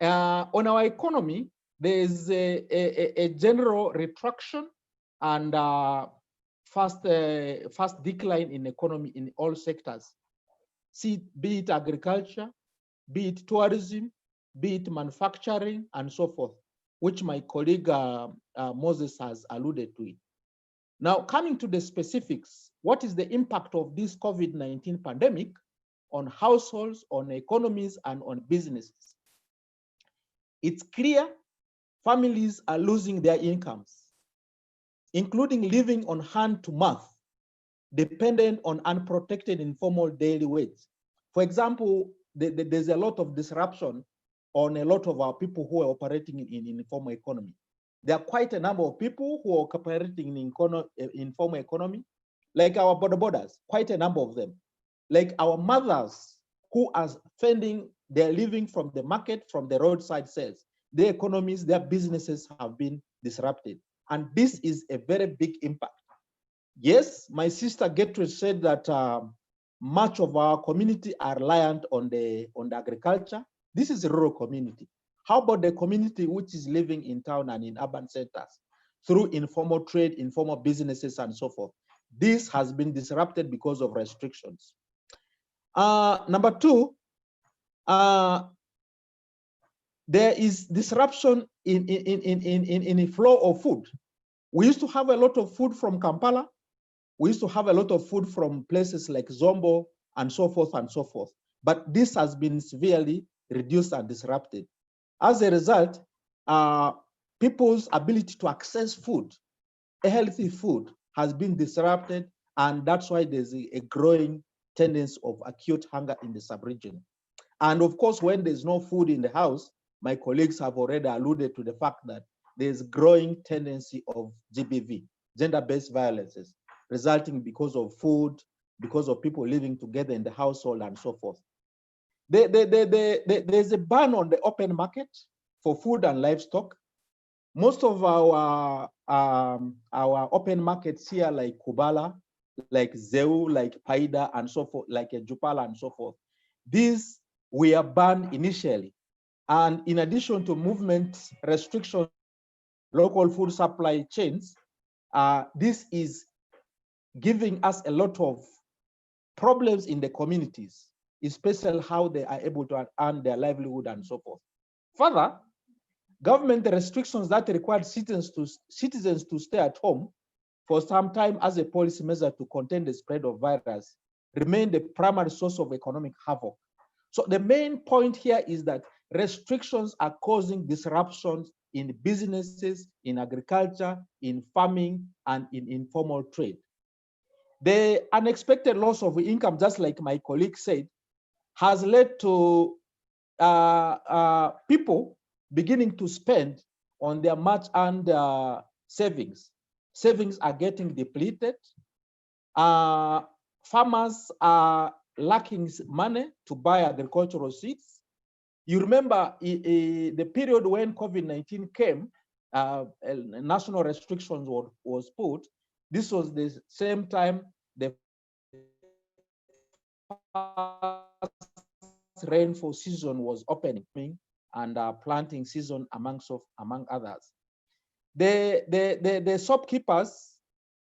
Speaker 6: On our economy, there is a general retraction and fast decline in economy in all sectors. Be it agriculture, be it tourism, be it manufacturing, and so forth, which my colleague Moses has alluded to it. Now, coming to the specifics, what is the impact of this COVID-19 pandemic on households, on economies, and on businesses? It's clear families are losing their incomes, including living on hand to mouth, dependent on unprotected informal daily wage. For example, there's a lot of disruption on a lot of our people who are operating in informal economy. There are quite a number of people who are operating in informal economy, like our borders, quite a number of them. Like our mothers who are spending their living from the market, from the roadside sales. Their economies, their businesses have been disrupted. And this is a very big impact. Yes, my sister Gertrude said that much of our community are reliant on the agriculture. This is a rural community. How about the community which is living in town and in urban centers through informal trade, informal businesses, and so forth? This has been disrupted because of restrictions. Number two, there is disruption in the flow of food. We used to have a lot of food from Kampala. We used to have a lot of food from places like Zombo and so forth and so forth. But this has been severely reduced and disrupted. As a result, people's ability to access food, healthy food, has been disrupted, and that's why there's a growing tendency of acute hunger in the sub-region. And of course, when there's no food in the house, my colleagues have already alluded to the fact that there's growing tendency of GBV, gender-based violences, resulting because of food, because of people living together in the household and so forth. There's a ban on the open market for food and livestock. Most of our open markets here, like Kubala, like Zeu, like Paida, and so forth, like Jupala and so forth, these were banned initially. And in addition to movement restrictions, local food supply chains, this is giving us a lot of problems in the communities, especially how they are able to earn their livelihood and so forth. Further, government restrictions that required citizens to stay at home for some time as a policy measure to contain the spread of virus remain the primary source of economic havoc. So the main point here is that restrictions are causing disruptions in businesses, in agriculture, in farming, and in informal trade. The unexpected loss of income, just like my colleague said, has led to people beginning to spend on their much-earned savings. Savings are getting depleted. Farmers are lacking money to buy agricultural seeds. You remember the period when COVID-19 came, national restrictions was put. This was the same time the rainfall season was opening and planting season among others. The shopkeepers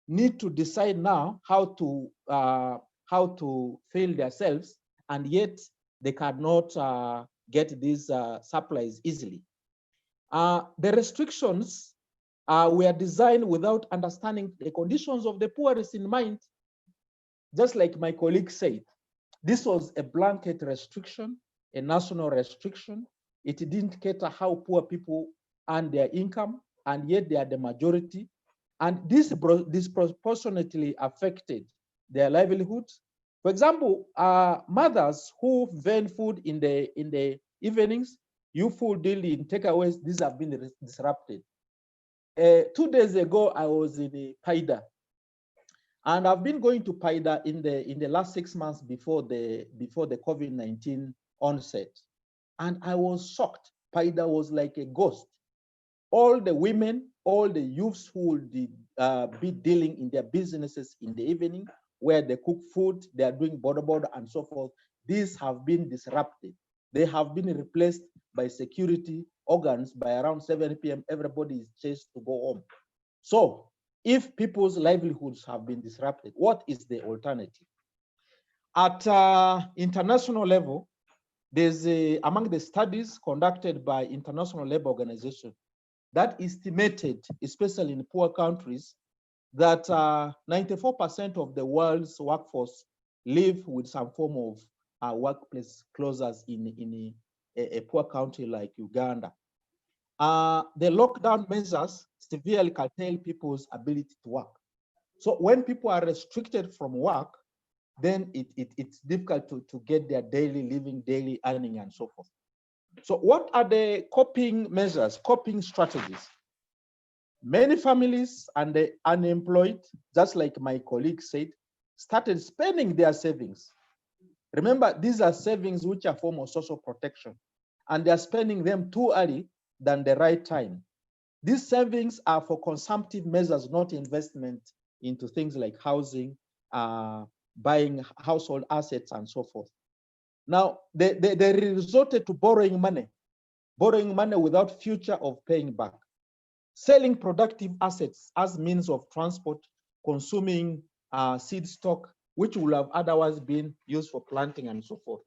Speaker 6: need to decide now how to fill themselves, and yet they cannot get these supplies easily. The restrictions were designed without understanding the conditions of the poorest in mind. Just like my colleague said, this was a blanket restriction, a national restriction. It didn't cater how poor people earn their income, and yet they are the majority. And this disproportionately affected their livelihoods. For example, mothers who vend food in the evenings, you food deal in takeaways, these have been disrupted. 2 days ago, I was in Paida, and I've been going to Paida in the last 6 months before the COVID-19 onset, and I was shocked. Paida was like a ghost. All the women, all the youths who would be dealing in their businesses in the evening, where they cook food, they are doing border and so forth. These have been disrupted. They have been replaced by security organs. By around 7 p.m., everybody is chased to go home. So if people's livelihoods have been disrupted, what is the alternative? At international level, there's among the studies conducted by International Labour Organization that estimated, especially in poor countries, that 94% of the world's workforce live with some form of workplace closures in a poor country like Uganda. The lockdown measures severely curtail people's ability to work. So when people are restricted from work, then it's difficult to get their daily living, daily earning, and so forth. So what are the coping measures, coping strategies? Many families and the unemployed, just like my colleague said, started spending their savings. Remember, these are savings which are a form of social protection, and they're spending them too early than the right time. These savings are for consumptive measures, not investment into things like housing, buying household assets, and so forth. Now, they resorted to borrowing money without future of paying back, selling productive assets as means of transport, consuming seed stock, which would have otherwise been used for planting and so forth.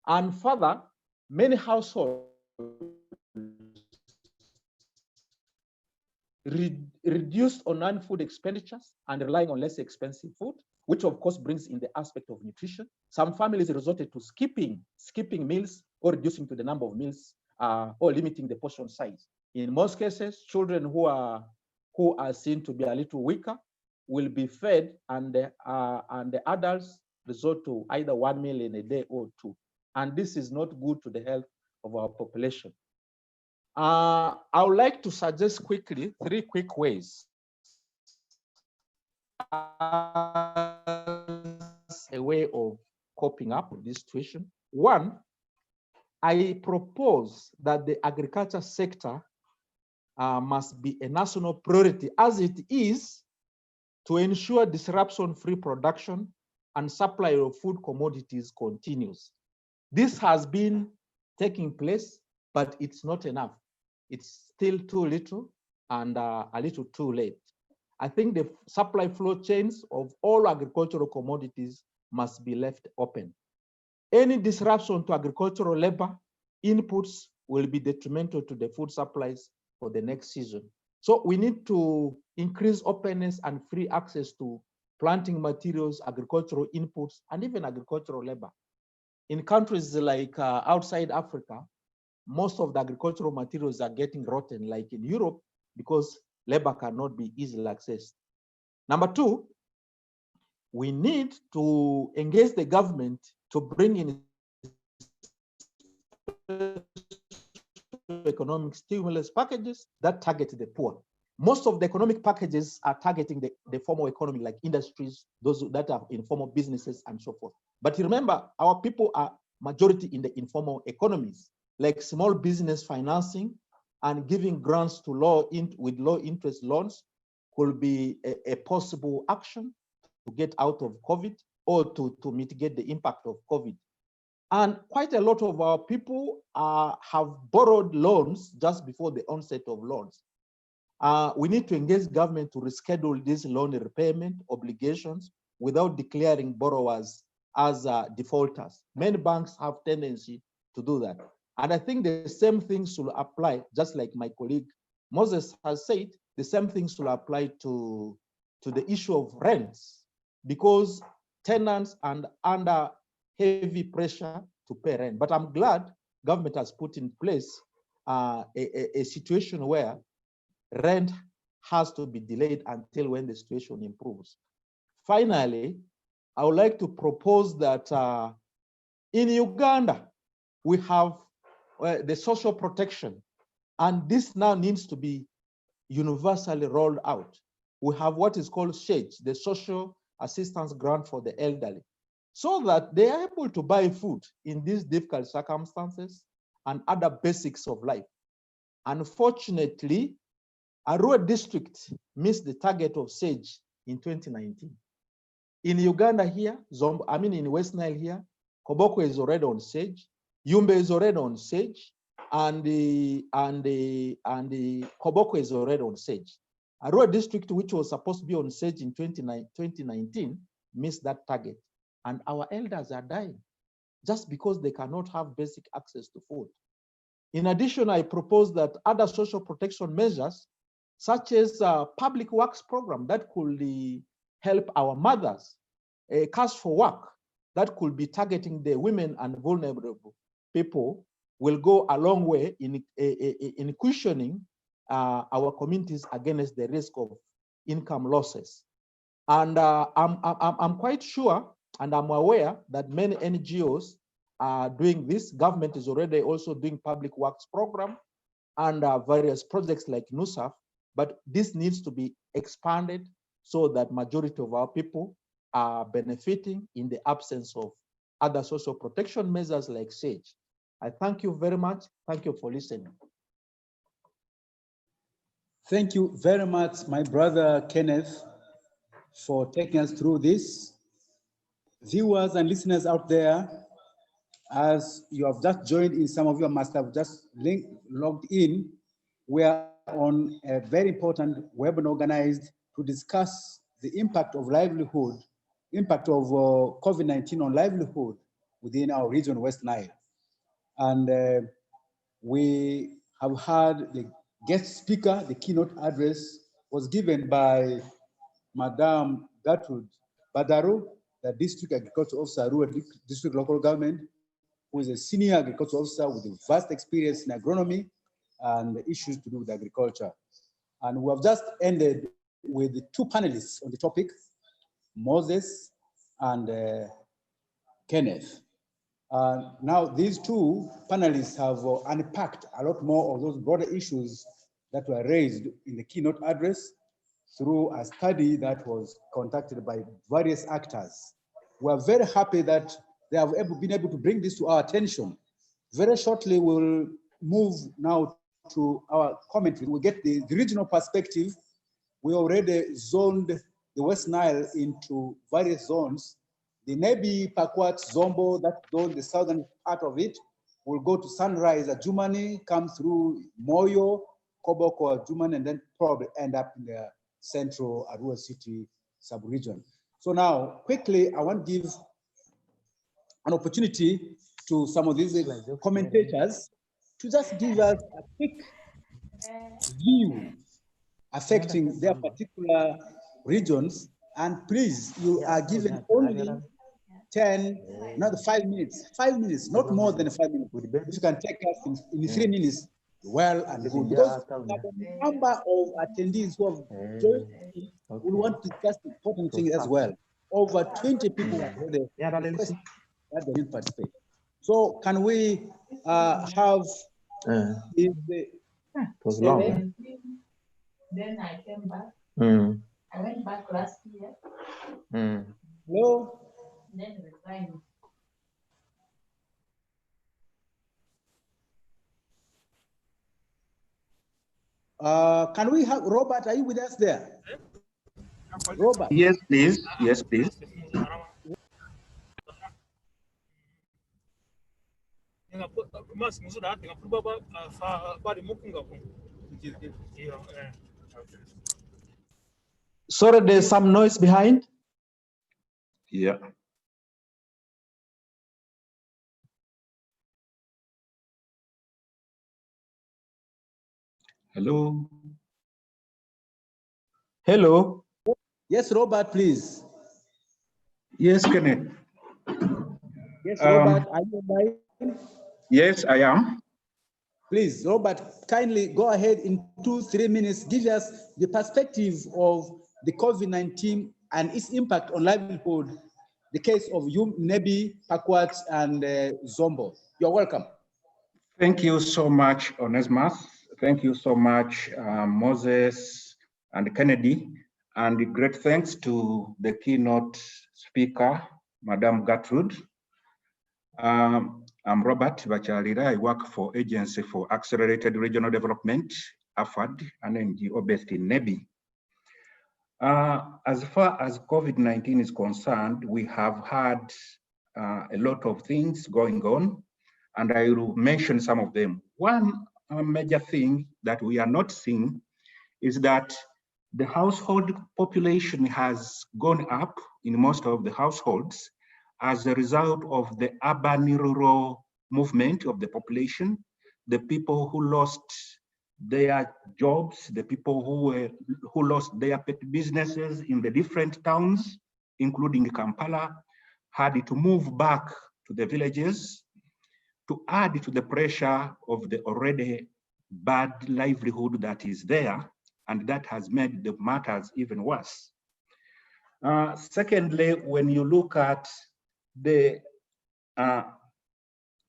Speaker 6: And further, many households reduced on non-food expenditures and relying on less expensive food, which of course brings in the aspect of nutrition. Some families resorted to skipping meals or reducing to the number of meals or limiting the portion size. In most cases, children who are seen to be a little weaker will be fed, and the adults resort to either 1 meal in a day or 2. And this is not good to the health of our population. I would like to suggest quickly 3 quick ways as a way of coping up with this situation. One, I propose that the agriculture sector must be a national priority, as it is, to ensure disruption-free production and supply of food commodities continues. This has been taking place, but it's not enough. It's still too little and a little too late. I think the supply flow chains of all agricultural commodities must be left open. Any disruption to agricultural labor inputs will be detrimental to the food supplies for the next season. So we need to increase openness and free access to planting materials, agricultural inputs, and even agricultural labor. In countries like outside Africa, most of the agricultural materials are getting rotten, like in Europe, because labor cannot be easily accessed. Number 2, we need to engage the government to bring in economic stimulus packages that target the poor. Most of the economic packages are targeting the formal economy, like industries, those that are informal businesses and so forth. But remember, our people are majority in the informal economies, like small business financing and giving grants to with low interest loans could be a possible action to get out of COVID or to mitigate the impact of COVID. And quite a lot of our people have borrowed loans just before the onset of loans. We need to engage government to reschedule these loan repayment obligations without declaring borrowers as defaulters. Many banks have tendency to do that. And I think the same things should apply, just like my colleague Moses has said, the same things should apply to the issue of rents, because tenants are under heavy pressure to pay rent. But I'm glad government has put in place a situation where rent has to be delayed until when the situation improves. Finally, I would like to propose that in Uganda, we have the social protection, and this now needs to be universally rolled out. We have what is called SAGE, the Social Assistance Grant for the Elderly, so that they are able to buy food in these difficult circumstances and other basics of life. Unfortunately, Arua district missed the target of SAGE in 2019. In Uganda here, in West Nile here, Koboko is already on SAGE, Yumbe is already on SAGE, and the Koboko is already on SAGE. Arua district, which was supposed to be on SAGE in 2019, missed that target. And our elders are dying just because they cannot have basic access to food. In addition, I propose that other social protection measures, such as a public works program that could help our mothers, a cash for work that could be targeting the women and vulnerable people, will go a long way in cushioning our communities against the risk of income losses. And I'm quite sure, and I'm aware that many NGOs are doing this. Government is already also doing public works program and various projects like NUSAF, but this needs to be expanded so that majority of our people are benefiting in the absence of other social protection measures like SAGE. I thank you very much. Thank you for listening.
Speaker 2: Thank you very much, my brother Kenneth, for taking us through this. Viewers and listeners out there, as you have just joined in, some of you must have just logged in. We are on a very important webinar organized to discuss the impact of livelihood, impact of COVID-19 on livelihood within our region, West Nile. And we have had the guest speaker. The keynote address was given by Madame Gertrude Badaro, the District Agriculture Officer, Arua District Local Government, who is a senior agriculture officer with a vast experience in agronomy and issues to do with agriculture. And we have just ended with the two panelists on the topic, Moses and Kenneth. Now these two panelists have unpacked a lot more of those broader issues that were raised in the keynote address through a study that was conducted by various actors. We are very happy that they have been able to bring this to our attention. Very shortly, we'll move now to our commentary. We'll get the regional perspective. We already zoned the West Nile into various zones. The Nebi, Pakwat, Zombo, that zone, the southern part of it, will go to Sunrise, Adjumani, come through Moyo, Koboko, Adjumani, and then probably end up in the central Arua City sub-region. So now, quickly, I want to give an opportunity to some of these commentators to just give us a quick view affecting their particular regions. And please, you are given only 10, not 5 minutes, 5 minutes, not more than 5 minutes. If you can take us in 3 minutes, well and good. Because the number of attendees who have joined, we want to discuss the important thing as well. Over 20 people have already requested that they didn't participate. So can we have
Speaker 7: it was long.
Speaker 8: Then I came back. I went back last year.
Speaker 2: Hello?
Speaker 8: Then resigned.
Speaker 2: Can we have Robert? Are you with us there? Robert.
Speaker 7: Yes, please. Yes, please.
Speaker 6: Sorry, there's some noise behind.
Speaker 7: Yeah. Hello.
Speaker 6: Hello.
Speaker 2: Yes, Robert, please.
Speaker 7: Yes, Kenneth.
Speaker 2: Yes, Robert, are you online?
Speaker 7: Yes, I am.
Speaker 2: Please, Robert, kindly go ahead in 2-3 minutes. Give us the perspective of the COVID-19 and its impact on livelihood, the case of Nebi, Pakwat, and Zombo. You're welcome.
Speaker 7: Thank you so much, Onesmus. Thank you so much, Moses and Kennedy, and great thanks to the keynote speaker, Madam Gertrude. I'm Robert Bachalira. I work for Agency for Accelerated Regional Development, AFAD, an NGO based in Nebi. As far as COVID-19 is concerned, we have had a lot of things going on, and I will mention some of them. One major thing that we are not seeing is that the household population has gone up in most of the households as a result of the urban-rural movement of the population, the people who lost their jobs, the people who lost their pet businesses in the different towns, including Kampala, had to move back to the villages to add to the pressure of the already bad livelihood that is there, and that has made the matters even worse. Secondly, when you look at the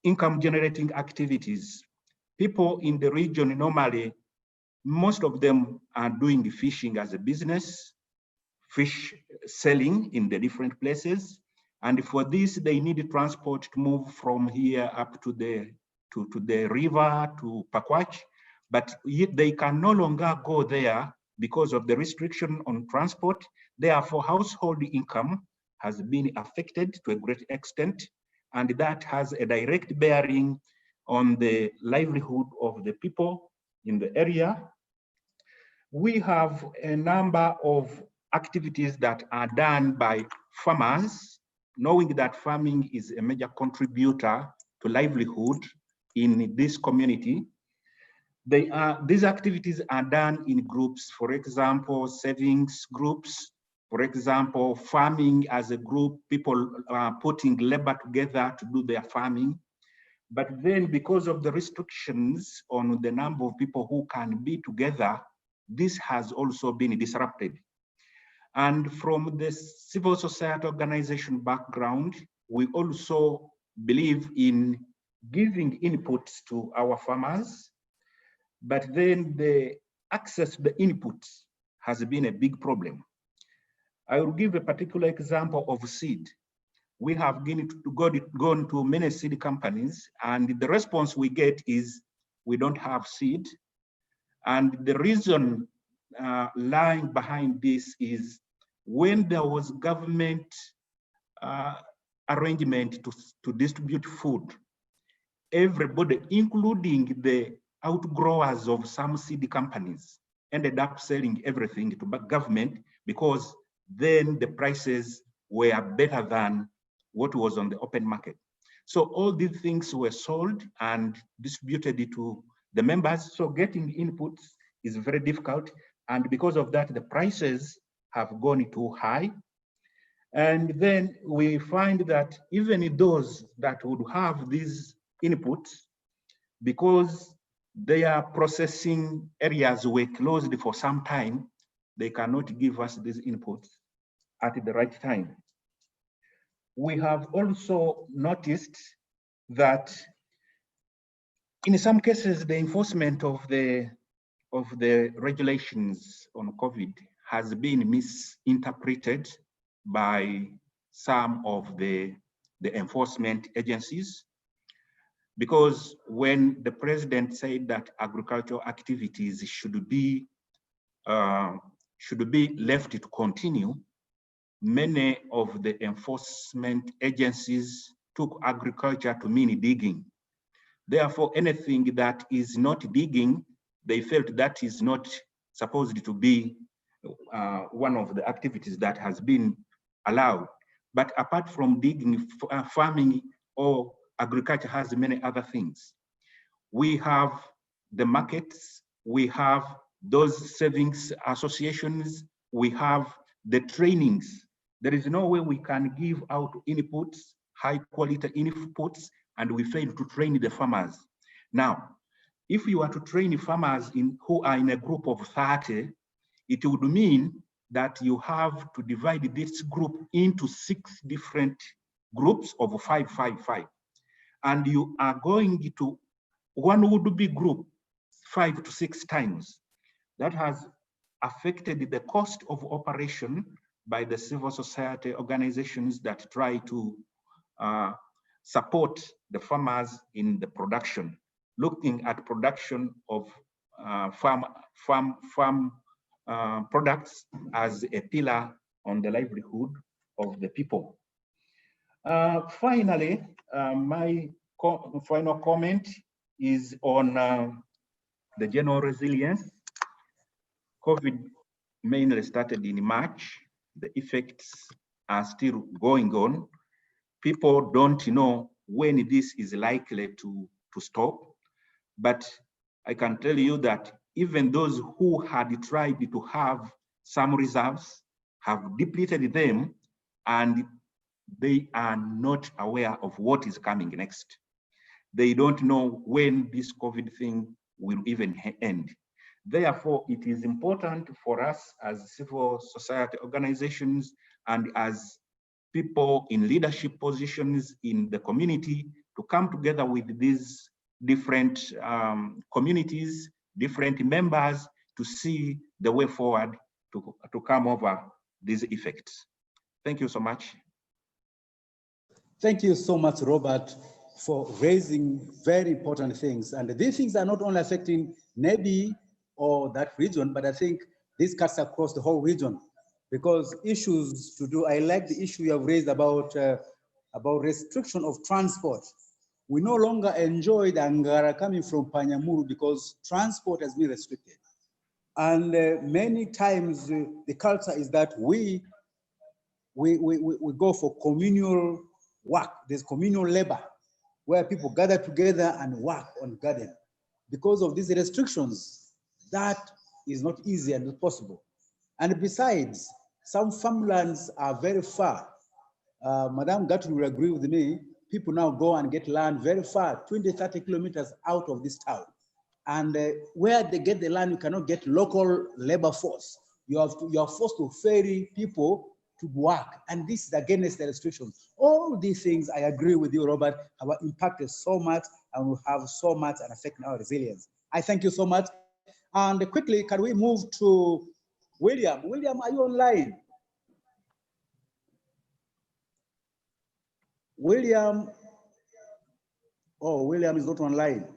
Speaker 7: income generating activities, people in the region normally, most of them are doing fishing as a business, fish selling in the different places. And for this, they need transport to move from here up to the river, to Pakwach, but they can no longer go there because of the restriction on transport. Therefore, household income has been affected to a great extent, and that has a direct bearing on the livelihood of the people in the area. We have a number of activities that are done by farmers, knowing that farming is a major contributor to livelihood in this community. These activities are done in groups, for example, savings groups, for example, farming as a group, people are putting labor together to do their farming. But then because of the restrictions on the number of people who can be together, this has also been disrupted. And from the civil society organization background, we also believe in giving inputs to our farmers, but then the access to the inputs has been a big problem. I will give a particular example of seed. We have gone to many seed companies, and the response we get is, we don't have seed. And the reason lying behind this is, when there was government arrangement to distribute food, everybody, including the outgrowers of some seed companies, ended up selling everything to government, because then the prices were better than what was on the open market. So all these things were sold and distributed to the members. So getting inputs is very difficult. And because of that, the prices have gone too high. And then we find that even those that would have these inputs, because their processing areas were closed for some time, they cannot give us these inputs at the right time. We have also noticed that in some cases, the enforcement of the regulations on COVID has been misinterpreted by some of the enforcement agencies. Because when the president said that agricultural activities should be left to continue, many of the enforcement agencies took agriculture to mean digging. Therefore, anything that is not digging, they felt that is not supposed to be one of the activities that has been allowed. But apart from digging, farming or agriculture has many other things. We have the markets, we have those savings associations, we have the trainings. There is no way we can give out inputs, high quality inputs, and we fail to train the farmers. Now, if you are to train farmers who are in a group of 30, it would mean that you have to divide this group into 6 different groups of 5, 5, 5. And you are going to, one would be group 5 to 6 times. That has affected the cost of operation by the civil society organizations that try to support the farmers in the production, looking at production of farm products as a pillar on the livelihood of the people. Finally, my final comment is on the general resilience. COVID mainly started in March. The effects are still going on. People don't know when this is likely to stop, but I can tell you that even those who had tried to have some reserves have depleted them, and they are not aware of what is coming next. They don't know when this COVID thing will even end. Therefore, it is important for us as civil society organizations and as people in leadership positions in the community to come together with these different communities, different members, to see the way forward to come over these effects. Thank you so much.
Speaker 2: Thank you so much, Robert, for raising very important things. And these things are not only affecting Nebi or that region, but I think this cuts across the whole region, because issues to do, I like the issue you have raised about restriction of transport. We no longer enjoy the Angara coming from Panyamuru because transport has been restricted. And many times the culture is that we go for communal work. There's communal labor where people gather together and work on garden. Because of these restrictions, that is not easy and not possible. And besides, some farmlands are very far. Madam Gatun will agree with me. People now go and get land very far, 20, 30 kilometers out of this town. And where they get the land, you cannot get local labor force. You are forced to ferry people to work, and this is against the restrictions. All these things, I agree with you, Robert, have impacted so much and will have so much and affecting our resilience. I thank you so much. And quickly, can we move to William? William, are you online? William, oh, William is not online.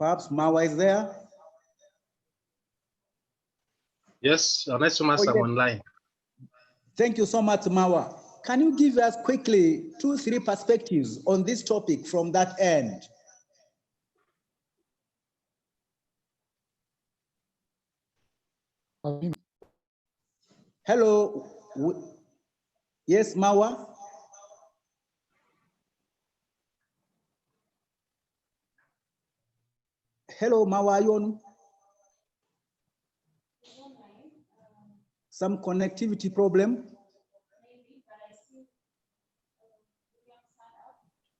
Speaker 2: Perhaps Mawa is there?
Speaker 9: Yes, Onesimus, I'm online.
Speaker 2: Thank you so much, Mawa. Can you give us quickly 2-3 perspectives on this topic from that end? Hello. Yes, Mawa. Hello, Mawa, are you on? Some connectivity problem?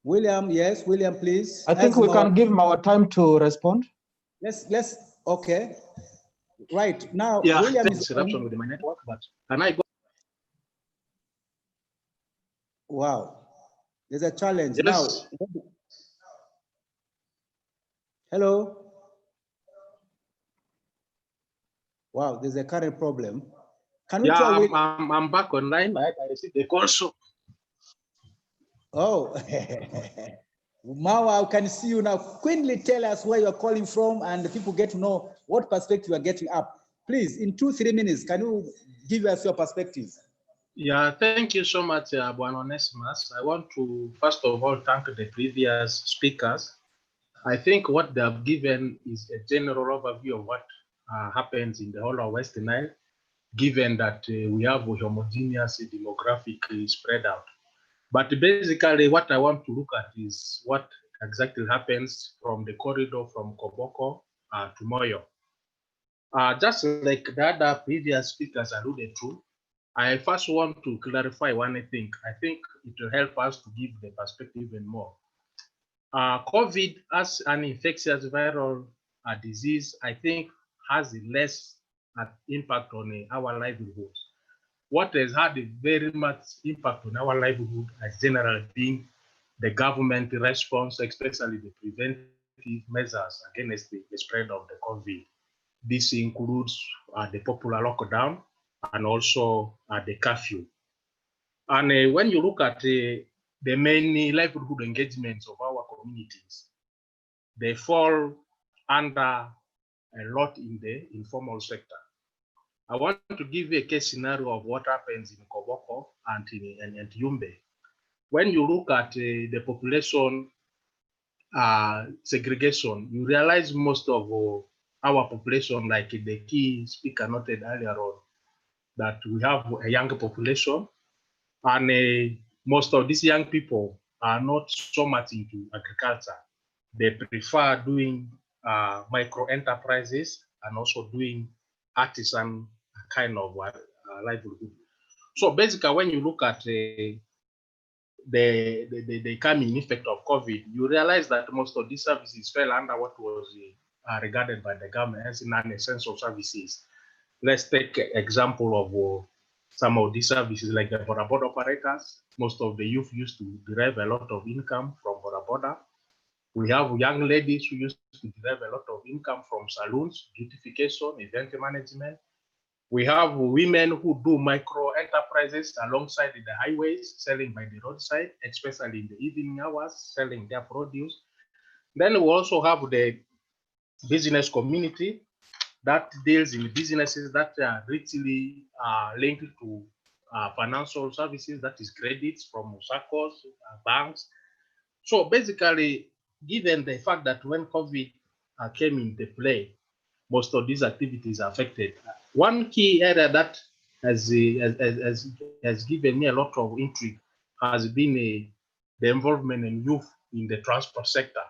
Speaker 2: William, yes, William, please.
Speaker 6: I think we can give him our time to respond.
Speaker 2: Let's, okay. Right, now,
Speaker 9: Yeah,
Speaker 2: William
Speaker 9: thanks, interruption with my network, but can I go?
Speaker 2: Wow, there's a challenge.
Speaker 9: Yes.
Speaker 2: Now, hello? Wow, there's a current problem. Can we try?
Speaker 9: I'm back online. I received a call, so.
Speaker 2: Oh, Mawa, I can see you now. Quickly tell us where you're calling from and people get to know what perspective you're getting up. Please, in 2-3 minutes, can you give us your perspective?
Speaker 9: Yeah, thank you so much, Buan Onesimus. I want to, first of all, thank the previous speakers. I think what they have given is a general overview of what happens in the whole of West Nile, given that we have a homogeneous demographic spread out. But basically, what I want to look at is what exactly happens from the corridor from Koboko to Moyo. Just like the other previous speakers alluded to, I first want to clarify one thing. I think it will help us to give the perspective even more. COVID as an infectious viral disease, I think, has less impact on our livelihoods. What has had a very much impact on our livelihood has generally been the government response, especially the preventive preventive measures against the spread of the COVID. This includes the popular lockdown and also the curfew. And when you look at the many livelihood engagements of our communities, they fall under a lot in the informal sector. I want to give you a case scenario of what happens in Koboko and in Yumbe. When you look at the population segregation, you realize most of our population, like the key speaker noted earlier on, that we have a young population, and most of these young people are not so much into agriculture. They prefer doing micro enterprises and also doing artisan kind of livelihood. So basically, when you look at the coming effect of COVID, you realize that most of these services fell under what was regarded by the government as non-essential services. Let's take example of some of these services like the border operators. Most of the youth used to derive a lot of income from border. We have young ladies who used to derive a lot of income from saloons, beautification, event management. We have women who do micro enterprises alongside the highways, selling by the roadside, especially in the evening hours, selling their produce. Then we also have the business community that deals in businesses that are richly linked to financial services, that is credits from SACCOs, banks. So basically, given the fact that when COVID came into play, most of these activities are affected. One key area that has given me a lot of intrigue has been the involvement in youth in the transport sector.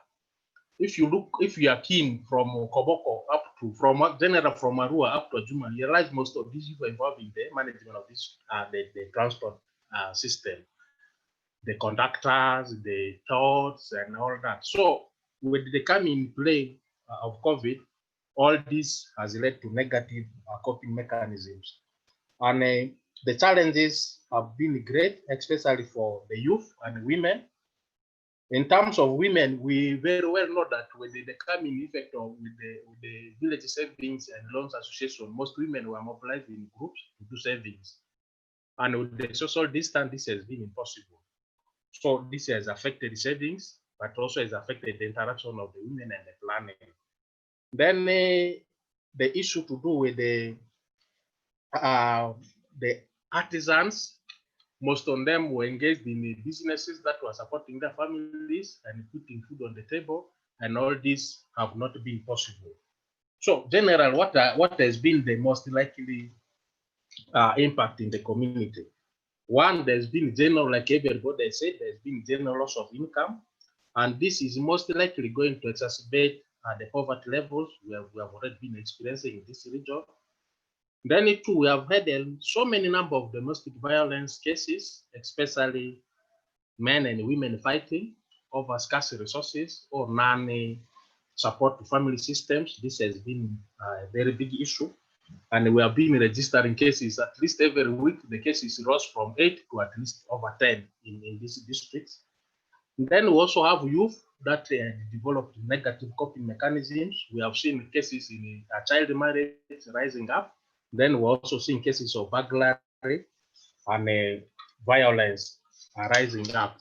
Speaker 9: If you are keen from Koboko from Arua up to Juma, you realize most of these people involved in the management of this the transport system, the conductors, the tours, and all that. So with the coming play of COVID, all this has led to negative coping mechanisms. And the challenges have been great, especially for the youth and women. In terms of women, we very well know that with the coming effect of with the village savings and loans association, most women were mobilized in groups to do savings. And with the social distance, this has been impossible. So this has affected the savings, but also has affected the interaction of the women and the planning. Then the issue to do with the artisans, most of them were engaged in businesses that were supporting their families and putting food on the table, and all this have not been possible. So, general, what has been the most likely impact in the community? One, there's been general, like everybody said, there's been general loss of income, and this is most likely going to exacerbate the poverty levels we have already been experiencing in this region. Then too, we have had so many number of domestic violence cases, especially men and women fighting over scarce resources or non-support to family systems. This has been a very big issue. And we have been registering cases at least every week. The cases rose from 8 to at least over 10 in these districts. And then we also have youth that developed negative coping mechanisms. We have seen cases in child marriage rising up. Then we're also seeing cases of burglary and violence rising up.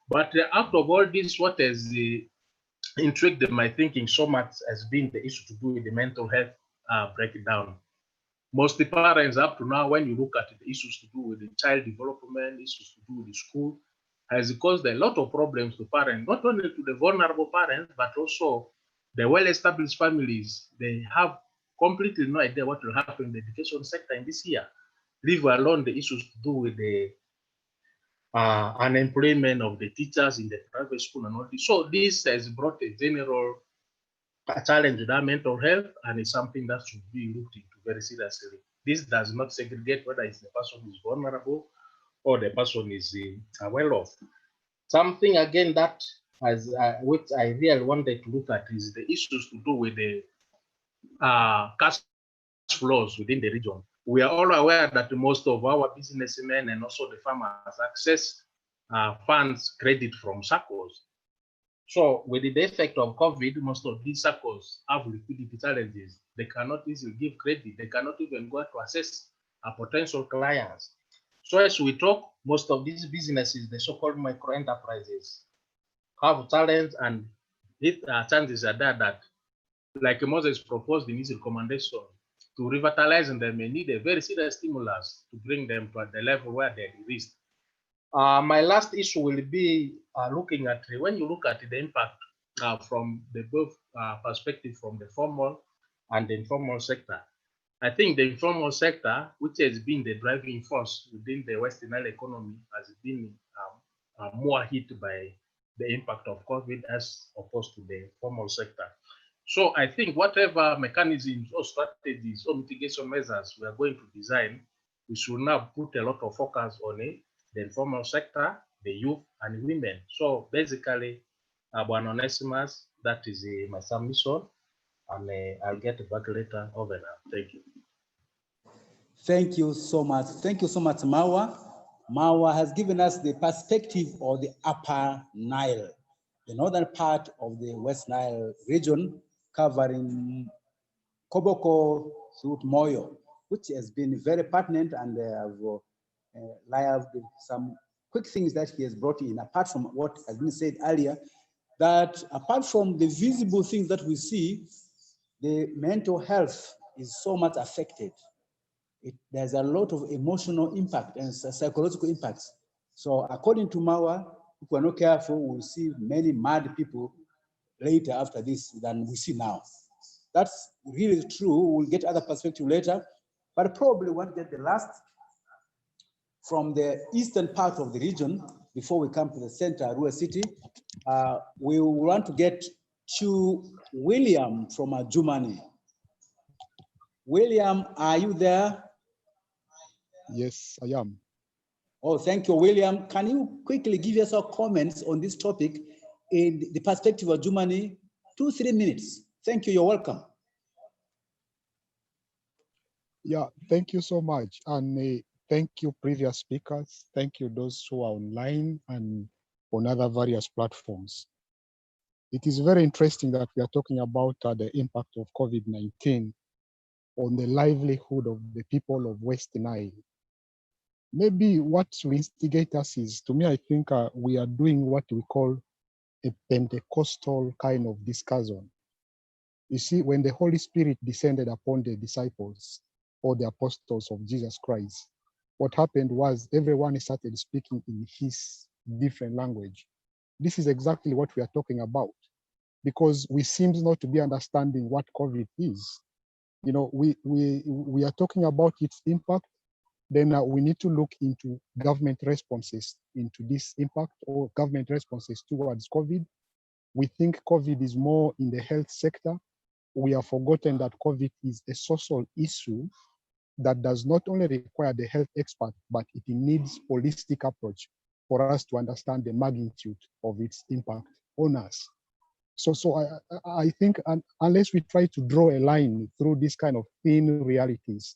Speaker 9: But out of all this, what has intrigued my thinking so much has been the issue to do with the mental health breakdown. Most the parents up to now, when you look at the issues to do with the child development, issues to do with the school, has caused a lot of problems to parents, not only to the vulnerable parents, but also the well-established families. They have completely no idea what will happen in the education sector in this year, leave alone the issues to do with the unemployment of the teachers in the private school and all this. So this has brought a general challenge to their mental health, and it's something that should be looked into very seriously. This does not segregate whether it's the person who is vulnerable or the person is well off. Something again that has, which I really wanted to look at is the issues to do with the cash flows within the region. We are all aware that most of our businessmen and also the farmers access funds credit from SACCOs. So with the effect of COVID, most of these circles have liquidity challenges. They cannot easily give credit. They cannot even go to assess potential clients. So as we talk, most of these businesses, the so-called micro enterprises, have challenge, and chances are there that, like Moses proposed in his recommendation, to revitalize them may need a very serious stimulus to bring them to the level where they exist. My last issue will be looking at, when you look at the impact from the both perspective from the formal and the informal sector. I think the informal sector, which has been the driving force within the Western Nile economy, has been more hit by the impact of COVID as opposed to the formal sector. So I think whatever mechanisms or strategies or mitigation measures we are going to design, we should now put a lot of focus on it, the informal sector, the youth, and women. So basically, Bwana Onesimus, that is my submission, and I'll get back later. Over now. Thank you.
Speaker 2: Thank you so much. Thank you so much, Mawa. Mawa has given us the perspective of the Upper Nile, the northern part of the West Nile region, covering Koboko through Moyo, which has been very pertinent, and have some quick things that he has brought in, apart from what has been said earlier, that apart from the visible things that we see, the mental health is so much affected. There's a lot of emotional impact and psychological impacts. So according to Mawa, if we're not careful, we'll see many mad people later after this than we see now. That's really true. We'll get other perspective later, but probably want to get the last from the eastern part of the region before we come to the center, Arua City. We want to get to William from Germany. William, are you there?
Speaker 4: Yes, I am.
Speaker 2: Oh, thank you, William. Can you quickly give us your comments on this topic in the perspective of Germany? 2-3 minutes. Thank you. You're welcome.
Speaker 4: Yeah, thank you so much. And thank you, previous speakers. Thank you, those who are online and on other various platforms. It is very interesting that we are talking about the impact of COVID-19 on the livelihood of the people of West Nile. Maybe what will instigate us is, to me, I think we are doing what we call a Pentecostal kind of discussion. You see, when the Holy Spirit descended upon the disciples or the apostles of Jesus Christ, what happened was everyone started speaking in his different language. This is exactly what we are talking about, because we seem not to be understanding what COVID is. You know, we are talking about its impact. Then we need to look into government responses into this impact, or government responses towards COVID. We think COVID is more in the health sector. We have forgotten that COVID is a social issue that does not only require the health expert, but it needs holistic approach for us to understand the magnitude of its impact on us. So I think unless we try to draw a line through these kind of thin realities,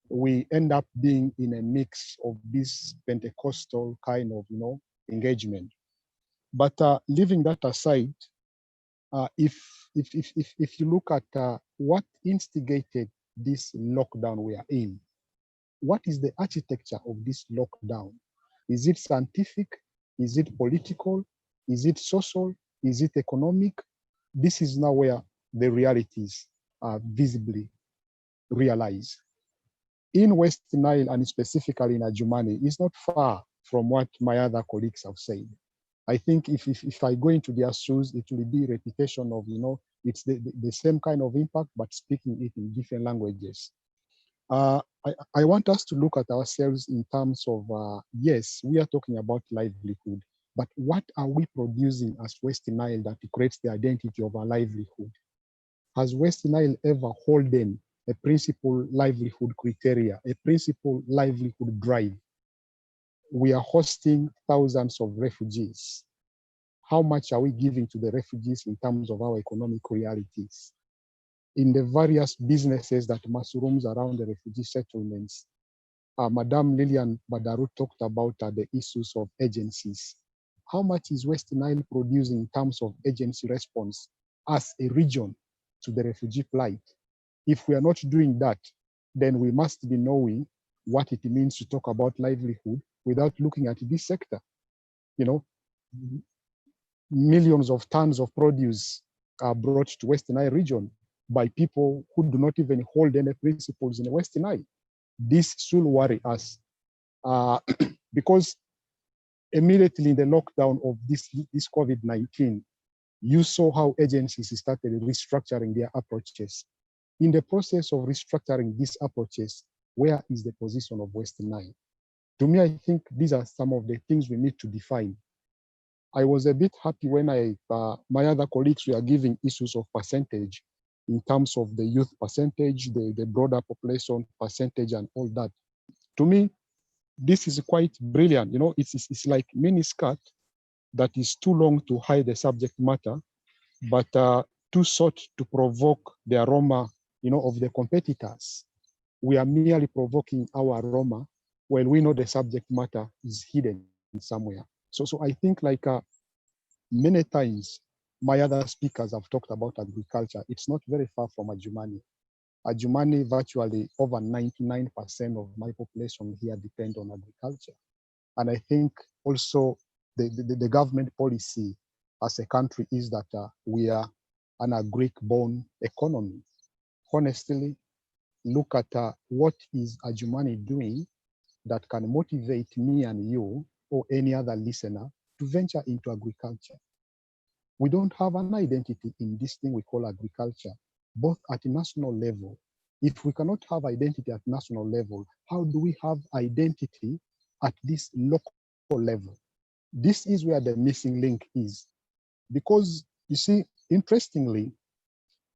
Speaker 4: we end up being in a mix of this Pentecostal kind of, engagement. But leaving that aside, if you look at what instigated this lockdown we are in, what is the architecture of this lockdown? Is it scientific? Is it political? Is it social? Is it economic? This is now where the realities are visibly realized. In West Nile, and specifically in Adjumani, is not far from what my other colleagues have said. I think if I go into their shoes, it will be repetition of, it's the same kind of impact, but speaking it in different languages. I want us to look at ourselves in terms of, yes, we are talking about livelihood, but what are we producing as West Nile that creates the identity of our livelihood? Has West Nile ever holden a principal livelihood criteria, a principal livelihood drive? We are hosting thousands of refugees. How much are we giving to the refugees in terms of our economic realities? In the various businesses that mushrooms around the refugee settlements, Madame Lilian Badaru talked about the issues of agencies. how much is West Nile producing in terms of agency response as a region to the refugee plight? If we are not doing that, then we must be knowing what it means to talk about livelihood without looking at this sector. You know, millions of tons of produce are brought to West Nile region by people who do not even hold any principles in the West Nile. This should worry us because immediately in the lockdown of this COVID-19, you saw how agencies started restructuring their approaches. In the process of restructuring these approaches, where is the position of West Nile? To me, I think these are some of the things we need to define. I was a bit happy when my other colleagues were giving issues of percentage in terms of the youth percentage, the broader population percentage and all that. To me, this is quite brilliant. You know, it's like mini skirt that is too long to hide the subject matter, but too short to provoke the aroma, you know, of the competitors. We are merely provoking our aroma while we know the subject matter is hidden somewhere. So I think like many times my other speakers have talked about agriculture. It's not very far from Adjumani. Adjumani, virtually over 99% of my population here depend on agriculture. And I think also the government policy as a country is that we are an agric-born economy. Honestly, look at what is Adjumani doing that can motivate me and you or any other listener to venture into agriculture. We don't have an identity in this thing we call agriculture, both at a national level. If we cannot have identity at national level, how do we have identity at this local level? This is where the missing link is. Because you see, interestingly,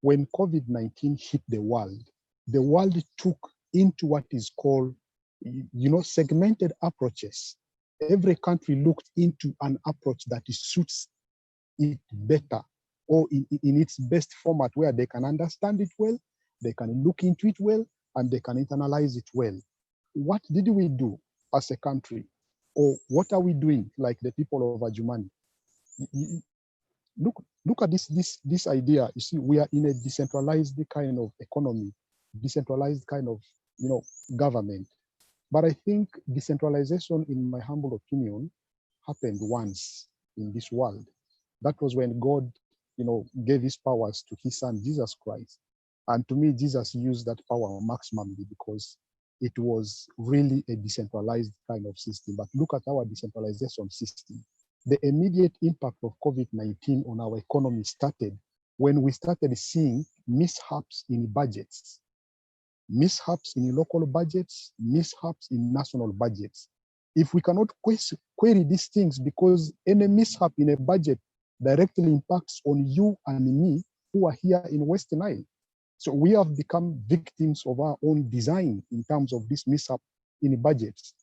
Speaker 4: when COVID-19 hit the world took into what is called, you know, segmented approaches. Every country looked into an approach that suits it better or in its best format where they can understand it well, they can look into it well, and they can internalize it well. What did we do as a country? Or what are we doing like the people of Adjumani? Look at this idea. You see, we are in a decentralized kind of economy, decentralized kind of, you know, government. But I think decentralization, in my humble opinion, happened once in this world. That was when God, you know, gave his powers to his son, Jesus Christ. And to me, Jesus used that power maximally because it was really a decentralized kind of system. But look at our decentralization system. The immediate impact of COVID-19 on our economy started when we started seeing mishaps in budgets, mishaps in local budgets, mishaps in national budgets. If we cannot query these things, because any mishap in a budget directly impacts on you and me who are here in West Nile. So we have become victims of our own design in terms of this mishap in budgets.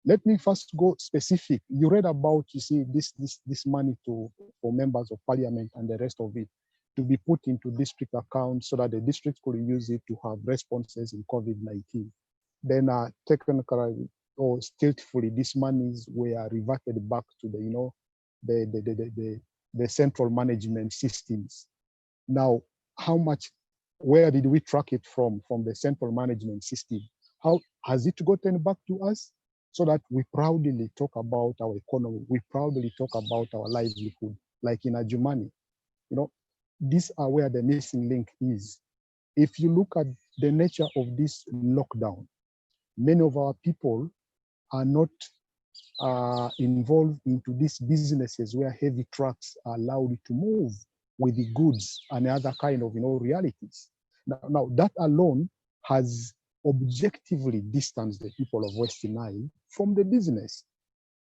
Speaker 4: Let me first go specific. You read about, you see, this money for members of parliament and the rest of it to be put into district accounts so that the district could use it to have responses in COVID-19. Then technically or skillfully, these monies were reverted back to the, you know, the central management systems. Now, how much, where did we track it from the central management system? How has it gotten back to us? So that we proudly talk about our economy, we proudly talk about our livelihood, like in Adjumani. You know, these are where the missing link is. If you look at the nature of this lockdown, many of our people are not involved into these businesses where heavy trucks are allowed to move with the goods and other kind of, you know, realities. Now that alone has objectively distanced the people of West Nile from the business,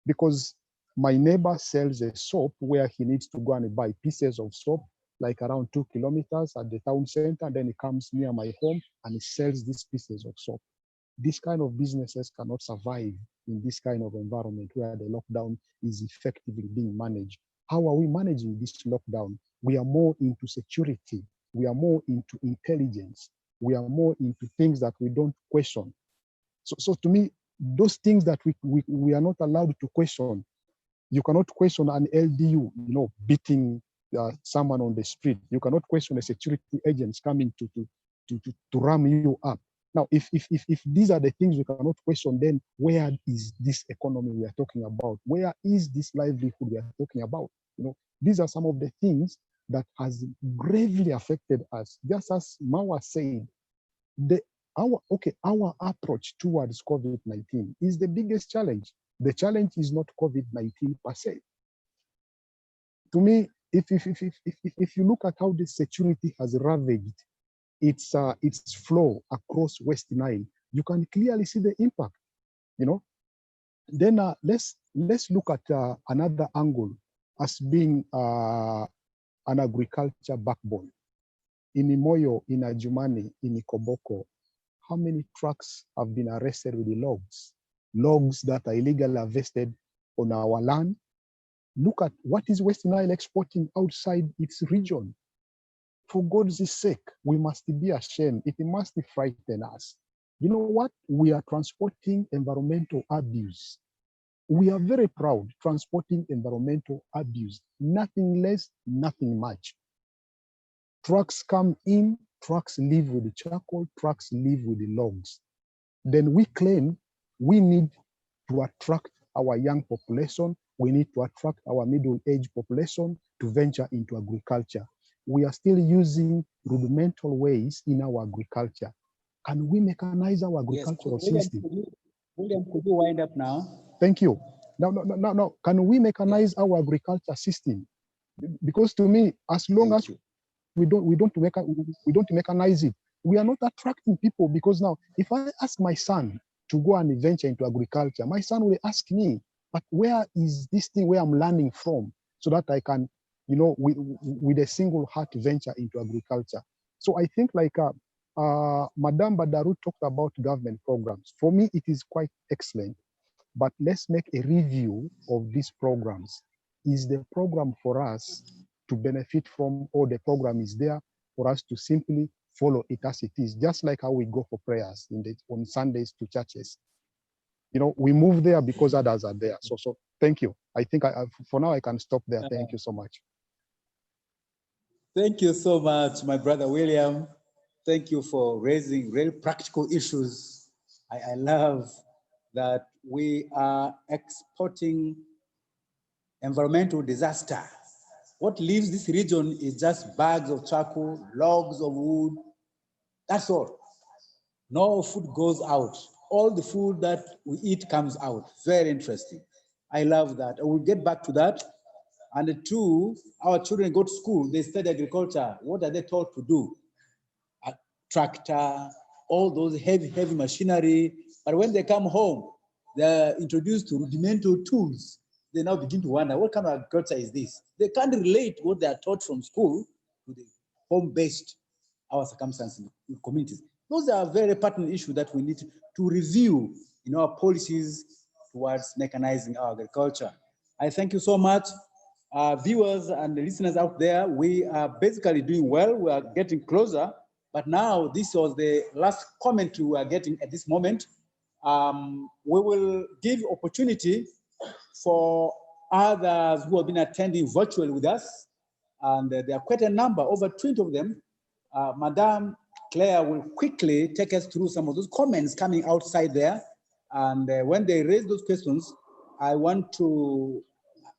Speaker 4: because my neighbor sells a soap where he needs to go and buy pieces of soap, like around 2 kilometers at the town center. Then he comes near my home and he sells these pieces of soap. These kind of businesses cannot survive in this kind of environment where the lockdown is effectively being managed. How are we managing this lockdown? We are more into security. We are more into intelligence. We are more into things that we don't question. So to me, those things that we are not allowed to question You cannot question an LDU, beating someone on the street. You cannot question the security agents coming to ram you up. Now, if these are the things we cannot question, then where is this economy we are talking about? Where is this livelihood we are talking about? These are some of the things that has gravely affected us. Just as Mawa said, our approach towards COVID-19 is the biggest challenge. The challenge is not COVID-19 per se. To me, if you look at how the security has ravaged its flow across West Nile, you can clearly see the impact. Then let's look at another angle as being an agriculture backbone. In Imoyo, in Ajumani, in Ikoboko, how many trucks have been arrested with the logs that are illegally harvested on our land? Look at what is West Nile exporting outside its region. For God's sake, we must be ashamed. It must frighten us. You know what? We are transporting environmental abuse. We are very proud transporting environmental abuse. Nothing less, nothing much. Trucks come in, trucks leave with the charcoal, trucks leave with the logs. Then we claim we need to attract our young population, we need to attract our middle-aged population to venture into agriculture. We are still using rudimental ways in our agriculture. Can we mechanize our agricultural system?
Speaker 2: William, could you wind up now?
Speaker 4: Thank you. Now, can we mechanize our agriculture system? Because to me, as long as we don't mechanize it, we are not attracting people. Because now, if I ask my son to go and venture into agriculture, my son will ask me, but where is this thing where I'm learning from, so that I can, with a single heart venture into agriculture. So I think Madame Badaru talked about government programs. For me, it is quite excellent, but let's make a review of these programs. Is the program for us to benefit from, or the program is there for us to simply follow it as it is, just like how we go for prayers on Sundays to churches. We move there because others are there. So thank you. I think for now I can stop there. Thank you so much.
Speaker 2: Thank you so much, my brother William. Thank you for raising real practical issues. I love that we are exporting environmental disaster. What leaves this region is just bags of charcoal, logs of wood. That's all. No food goes out. All the food that we eat comes out. Very interesting. I love that. I will get back to that. And two, our children go to school, they study agriculture. What are they taught to do? A tractor, all those heavy machinery. But when they come home, they're introduced to rudimental tools. They now begin to wonder, what kind of agriculture is this? They can't relate what they are taught from school to the home-based, our circumstances in communities. Those are very pertinent issues that we need to review in our policies towards mechanizing our agriculture. I thank you so much. Viewers and listeners out there, we are basically doing well. We are getting closer, but now this was the last comment we are getting at this moment. We will give opportunity for others who have been attending virtually with us, and there are quite a number, over 20 of them. Madame Claire will quickly take us through some of those comments coming outside there. And when they raise those questions, I want to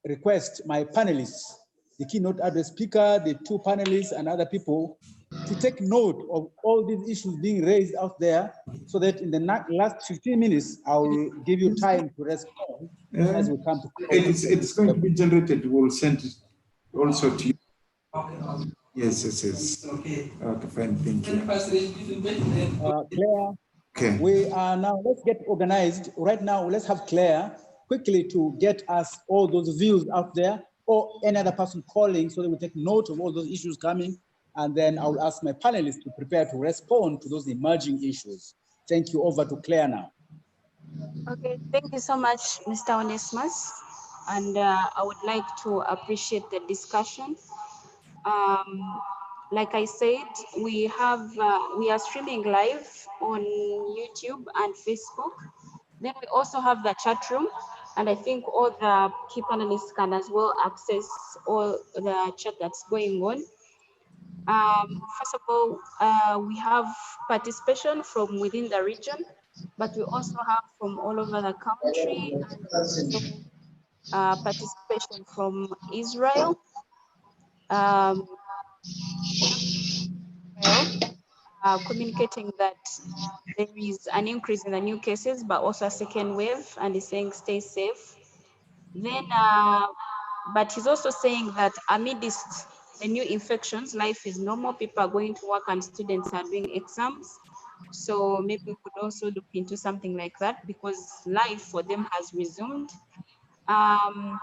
Speaker 2: request my panelists, the keynote address speaker, the two panelists, and other people to take note of all these issues being raised out there, so that in the last 15 minutes, I will give you time to respond as we come to.
Speaker 10: It's going to be generated. We'll send it also to you. Yes. Okay, fine, thank you.
Speaker 2: Claire, okay. We are now, let's get organized. Right now, let's have Claire quickly to get us all those views out there, or any other person calling, so that we take note of all those issues coming. And then I'll ask my panelists to prepare to respond to those emerging issues. Thank you. Over to Claire now.
Speaker 1: Okay, thank you so much, Mr. Onesimus. And I would like to appreciate the discussion. Like I said, we are streaming live on YouTube and Facebook. Then we also have the chat room. And I think all the key panelists can as well access all the chat that's going on. First of all, we have participation from within the region, but we also have from all over the country, and also participation from Israel. We have Israel communicating that there is an increase in the new cases, but also a second wave, and he's saying stay safe. Then, but he's also saying that amidst the new infections, life is normal. People are going to work and students are doing exams. So maybe we could also look into something like that because life for them has resumed. How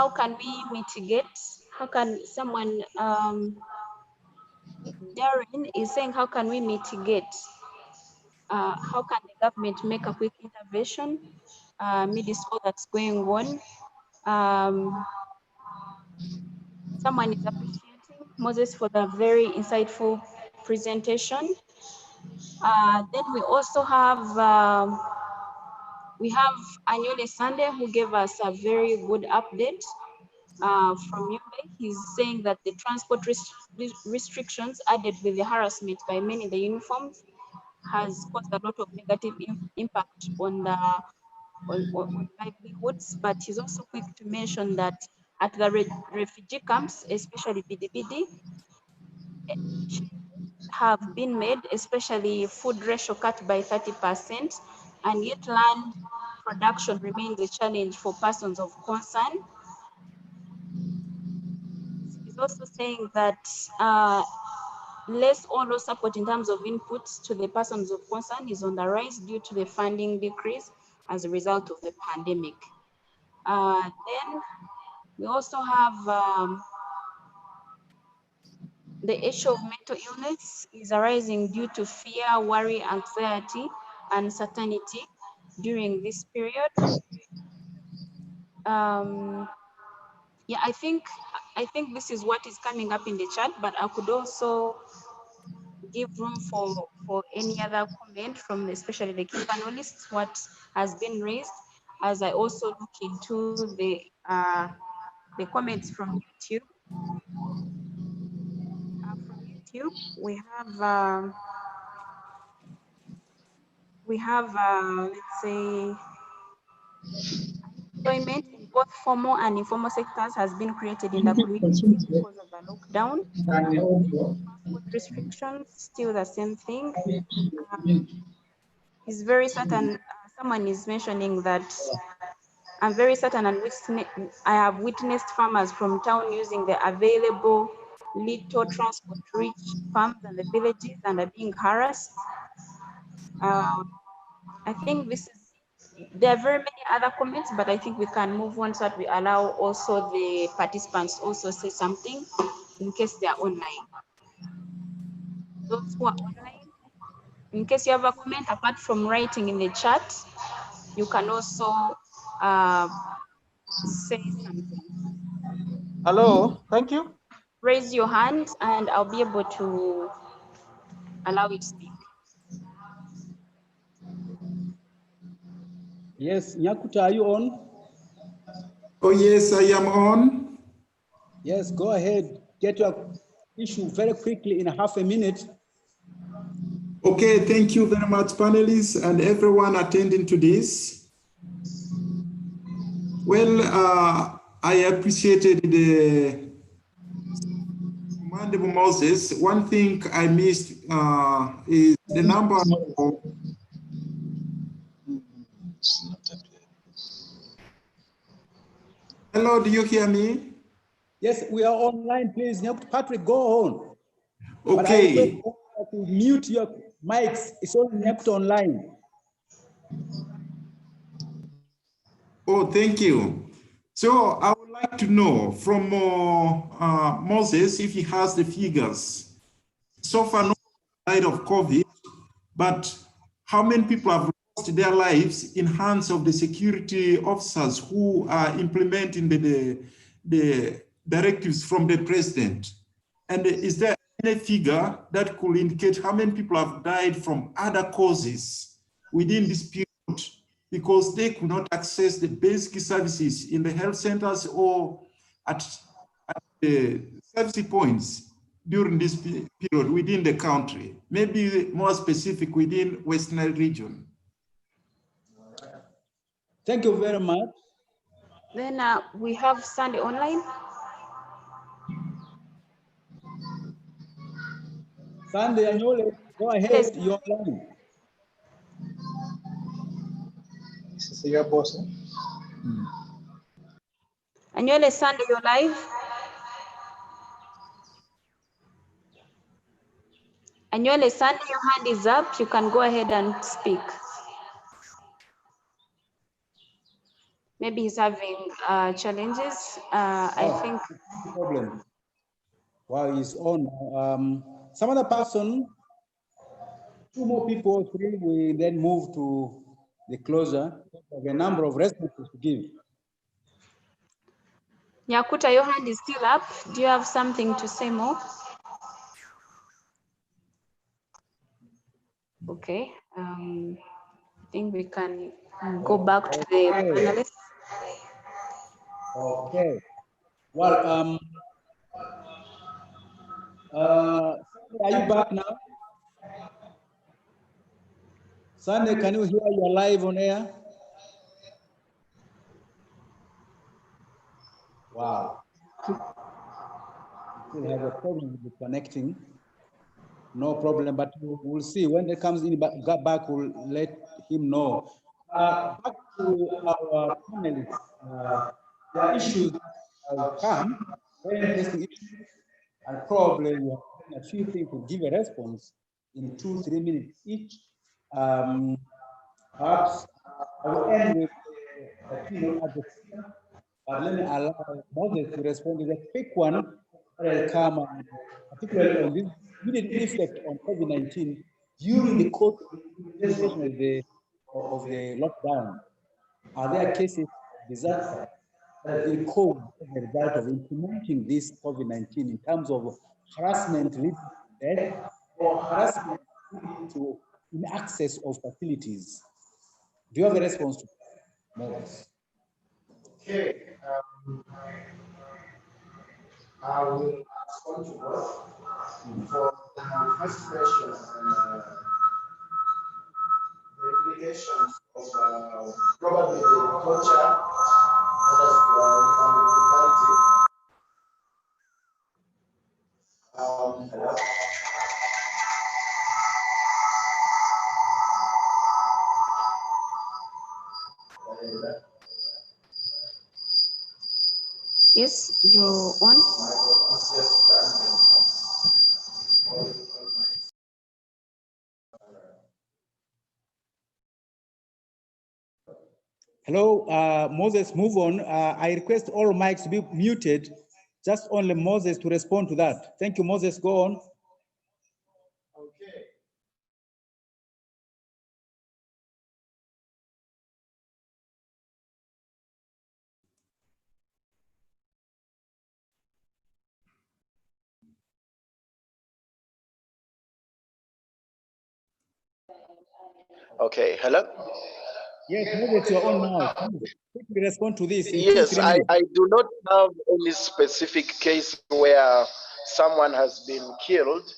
Speaker 1: can we mitigate? How can someone, Darren is saying, how can we mitigate? How can the government make a quick intervention amidst all that's going on? Someone is appreciating Moses for the very insightful presentation. Then we also have Anyole Sunday who gave us a very good update from Mumbai. He's saying that the transport restrictions added with the harassment by men in the uniforms has caused a lot of negative impact on the on livelihoods, but he's also quick to mention that at the refugee camps, especially BDBD, have been made, especially food ratio cut by 30%, and yet land production remains a challenge for persons of concern. He's also saying that less or no support in terms of inputs to the persons of concern is on the rise due to the funding decrease as a result of the pandemic. Then we also have the issue of mental illness is arising due to fear, worry, anxiety, and uncertainty during this period. Yeah, I think this is what is coming up in the chat, but I could also give room for any other comment from especially the key panelists, what has been raised, as I also look into the comments from YouTube. From YouTube, we have let's say employment in both formal and informal sectors has been created in the community because of the lockdown. Transport restrictions, still the same thing. It's very certain, someone is mentioning that I'm very certain and I have witnessed farmers from town using the available little transport to reach farms and the villages and are being harassed. I think there are very many other comments, but I think we can move on so that we allow also the participants also say something in case they are online. Those who are online, in case you have a comment apart from writing in the chat, you can also say something.
Speaker 6: Hello, thank you.
Speaker 1: Raise your hand and I'll be able to allow you to speak.
Speaker 2: Yes, Nyakuta, are you on?
Speaker 10: Oh, yes, I am on.
Speaker 2: Yes, go ahead. Get your issue very quickly in half a minute.
Speaker 10: Okay, thank you very much, panelists and everyone attending to this. Well, I appreciated the commendable Moses. One thing I missed is the number of Hello, do you hear me?
Speaker 2: Yes, we are online, please. Patrick, go on.
Speaker 10: Okay.
Speaker 2: But I to mute your mics. It's only online.
Speaker 10: Oh, thank you. So I would like to know from Moses if he has the figures. So far, no died of COVID, but how many people have lost their lives in hands of the security officers who are implementing the directives from the president? And is there any figure that could indicate how many people have died from other causes within this period because they could not access the basic services in the health centers or at the service points during this period within the country, maybe more specific within West Nile region.
Speaker 2: Thank you very much.
Speaker 1: Then we have Sandy online.
Speaker 2: Sandy Anyole, go ahead,
Speaker 1: Yes.
Speaker 2: you're online.
Speaker 11: This is your boss.
Speaker 1: Anyole, Sandy, you're live. Anyole, Sandy, your hand is up. You can go ahead and speak. Maybe he's having challenges. I think.
Speaker 2: No problem. While he's on, some other person, 2 more people, 3, we then move to the closure of a number of responses to give.
Speaker 1: Nyakuta, your hand is still up. Do you have something to say more? Okay. I think we can go back to the panelists.
Speaker 2: Okay. Well, are you back now? Sunday, can you hear you're live on air? Wow. We have a problem with connecting. No problem, but we'll see. When it comes in back, we'll let him know. Back to our panelists. There are issues that have come, very interesting issues, and probably we have a few things to give a response in 2-3 minutes each. Perhaps I will end with a keynote advocate, but let me allow Moses to respond to the quick one that will come, particularly on this immediate effect on COVID-19 during the course of the lockdown. Are there cases of disaster that have been caused as a result of implementing this COVID-19 in terms of harassment leading to death or harassment leading to inaccess of facilities? Do you have a response to Moses?
Speaker 11: Okay. I will respond to both. For the first question, the implications of probably the torture that has and the brutality. Hello?
Speaker 1: Yes, you're on.
Speaker 2: Hello, Moses, move on. I request all mics to be muted, just only Moses to respond to that. Thank you, Moses, go on.
Speaker 11: Okay. Okay, hello?
Speaker 2: Yes, Moses, you're on now. Quickly respond to this.
Speaker 3: Yes, I do not have any specific case where someone has been killed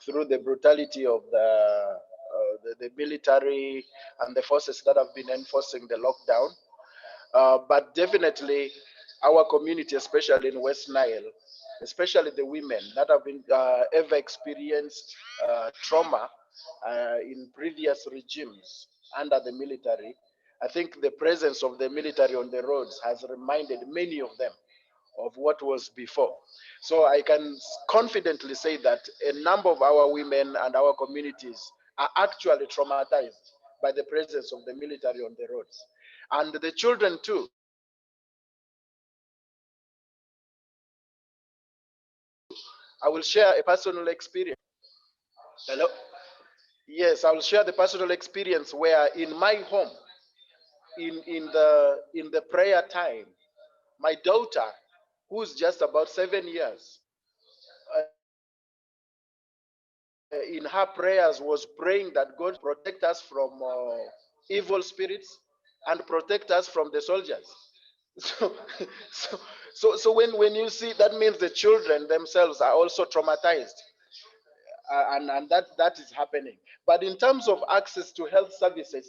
Speaker 3: through the brutality of the military and the forces that have been enforcing the lockdown. But definitely our community, especially in West Nile, especially the women that have been ever experienced trauma in previous regimes under the military, I think the presence of the military on the roads has reminded many of them of what was before. So I can confidently say that a number of our women and our communities are actually traumatized by the presence of the military on the roads. And the children too. I will share a personal experience. Hello? Yes, I will share the personal experience where in my home, in the prayer time, my daughter, who's just about 7 years, in her prayers was praying that God protect us from evil spirits, and protect us from the soldiers. So when you see, that means the children themselves are also traumatized, and that is happening. But in terms of access to health services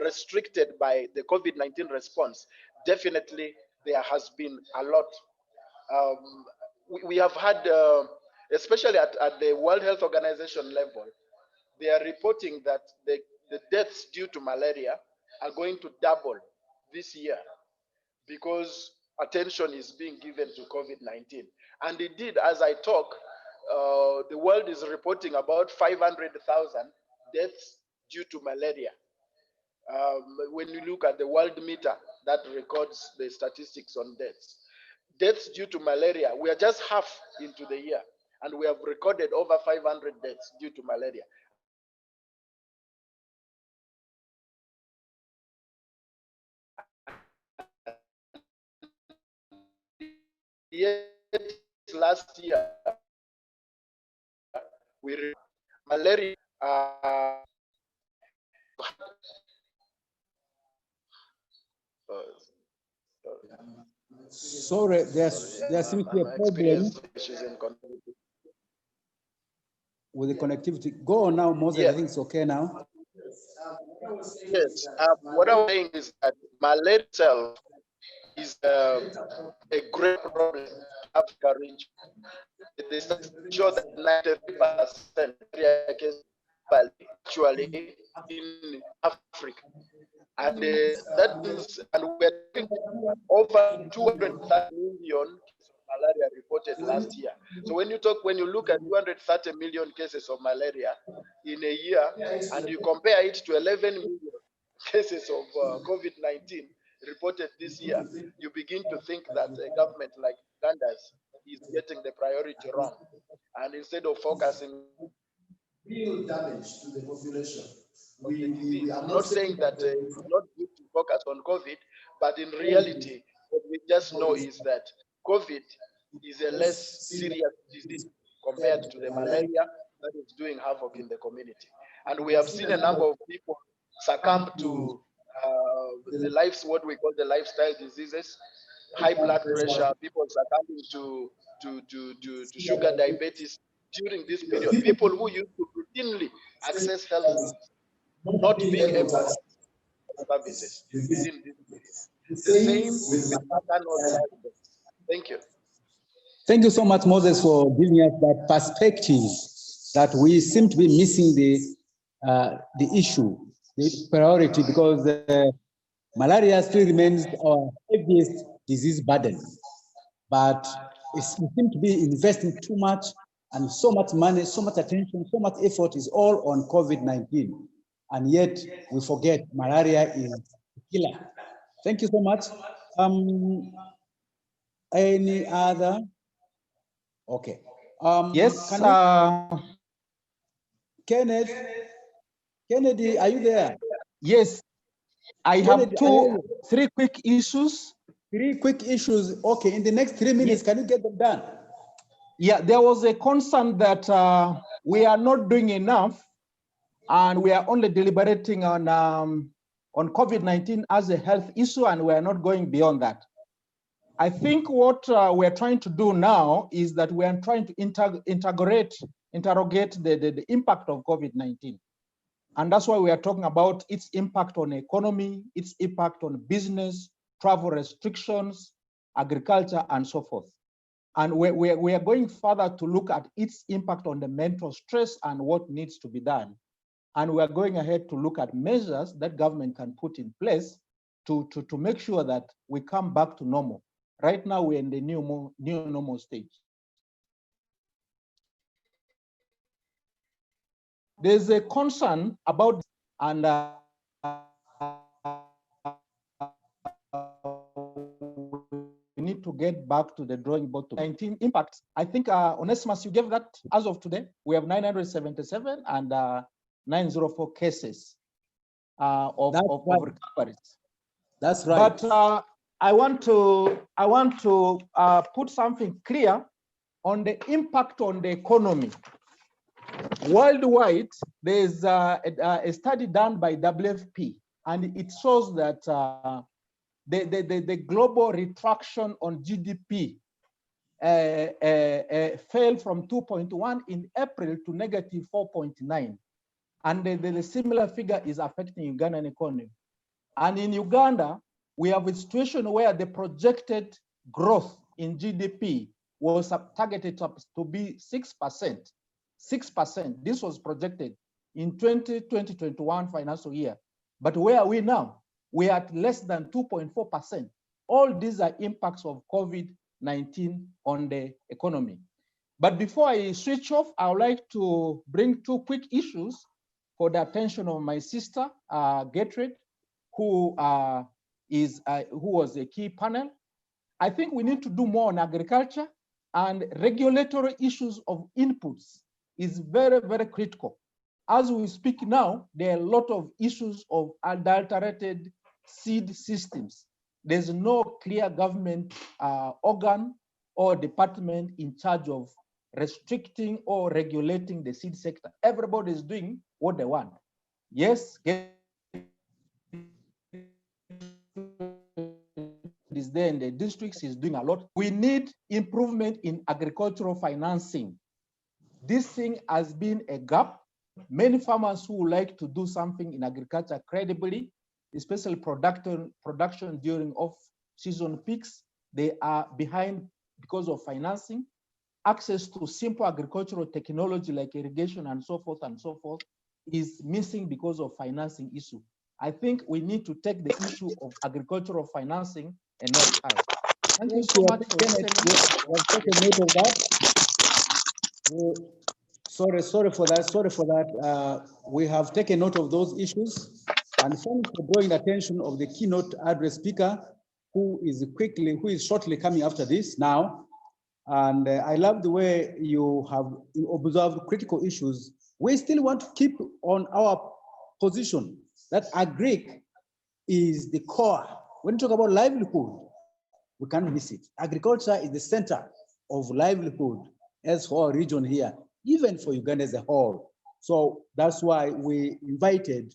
Speaker 3: restricted by the COVID-19 response, definitely there has been a lot. We have had, especially at the World Health Organization level, they are reporting that the deaths due to malaria are going to double this year, because attention is being given to COVID-19. And indeed, as I talk, the world is reporting about 500,000 deaths due to malaria. When you look at the world meter that records the statistics on deaths. Deaths due to malaria, we are just half into the year, and we have recorded over 500 deaths due to malaria. Yet last year, we malaria.
Speaker 2: Sorry, there seems to be a problem with the connectivity. Go on now, Moses.
Speaker 3: Yeah.
Speaker 2: I think it's okay now.
Speaker 3: Yes. What I'm saying is that malaria itself is a great problem in Africa region. They show that 93% cases actually in Africa. And that means, and we're talking over 230 million cases of malaria reported last year. So when you look at 230 million cases of malaria in a year, and you compare it to 11 million cases of COVID-19 reported this year, you begin to think that a government like Uganda's is getting the priority wrong. And instead of focusing
Speaker 11: real damage to the population.
Speaker 3: I'm not saying that it's not good to focus on COVID, but in reality, what we just know is that COVID is a less serious disease compared to the malaria that is doing havoc in the community. And we have seen a number of people succumb to what we call the lifestyle diseases, high blood pressure, people succumbing to sugar diabetes during this period. People who used to routinely access health services not being able to access services within this period. The same with maternal child death. Thank you.
Speaker 2: Thank you so much, Moses, for giving us that perspective that we seem to be missing the issue, the priority, because malaria still remains our heaviest disease burden. But we seem to be investing too much, and so much money, so much attention, so much effort is all on COVID-19. And yet we forget malaria is a killer. Thank you so much. Any other? Okay.
Speaker 6: Yes.
Speaker 2: Kennedy, are you there?
Speaker 6: Yes. I have three quick issues.
Speaker 2: 3 quick issues. Okay, in the next 3 minutes, can you get them done?
Speaker 6: Yeah, there was a concern that we are not doing enough, and we are only deliberating on COVID-19 as a health issue, and we are not going beyond that. I think what we're trying to do now is that we are trying to interrogate the impact of COVID-19. And that's why we are talking about its impact on economy, its impact on business, travel restrictions, agriculture, and so forth. And we are going further to look at its impact on the mental stress and what needs to be done. And we are going ahead to look at measures that government can put in place to make sure that we come back to normal. Right now, we're in the new normal stage. There's a concern about, and we need to get back to the drawing board. 19 impacts. I think, Onesimus, you gave that as of today. We have 977 and 904 cases of recoveries.
Speaker 2: That's right.
Speaker 6: But I want to put something clear on the impact on the economy. Worldwide, there's a study done by WFP, and it shows that the global retraction on GDP fell from 2.1 in April to negative 4.9. And the similar figure is affecting Ugandan economy. And in Uganda, we have a situation where the projected growth in GDP was targeted to be 6%. 6%. This was projected in 2020-21 financial year. But where are we now? We are at less than 2.4%. All these are impacts of COVID-19 on the economy. But before I switch off, I would like to bring two quick issues for the attention of my sister, Gertrude, who was a key panel. I think we need to do more on agriculture, and regulatory issues of inputs is very, very critical. As we speak now, there are a lot of issues of adulterated seed systems. There's no clear government organ or department in charge of restricting or regulating the seed sector. Everybody is doing what they want. Yes, is there in the districts, is doing a lot. We need improvement in agricultural financing. This thing has been a gap. Many farmers who would like to do something in agriculture credibly, especially production during off-season peaks, they are behind because of financing. Access to simple agricultural technology like irrigation and so forth is missing because of financing issue. I think we need to take the issue of agricultural financing and not high. Thank you so much for
Speaker 2: Sorry for that. We have taken note of those issues, and thanks for drawing the attention of the keynote address speaker, who is shortly coming after this now. And I love the way you have observed critical issues. We still want to keep on our position that agri is the core. When you talk about livelihood, we can't miss it. Agriculture is the center of livelihood as for our region here, even for Uganda as a whole. So that's why we invited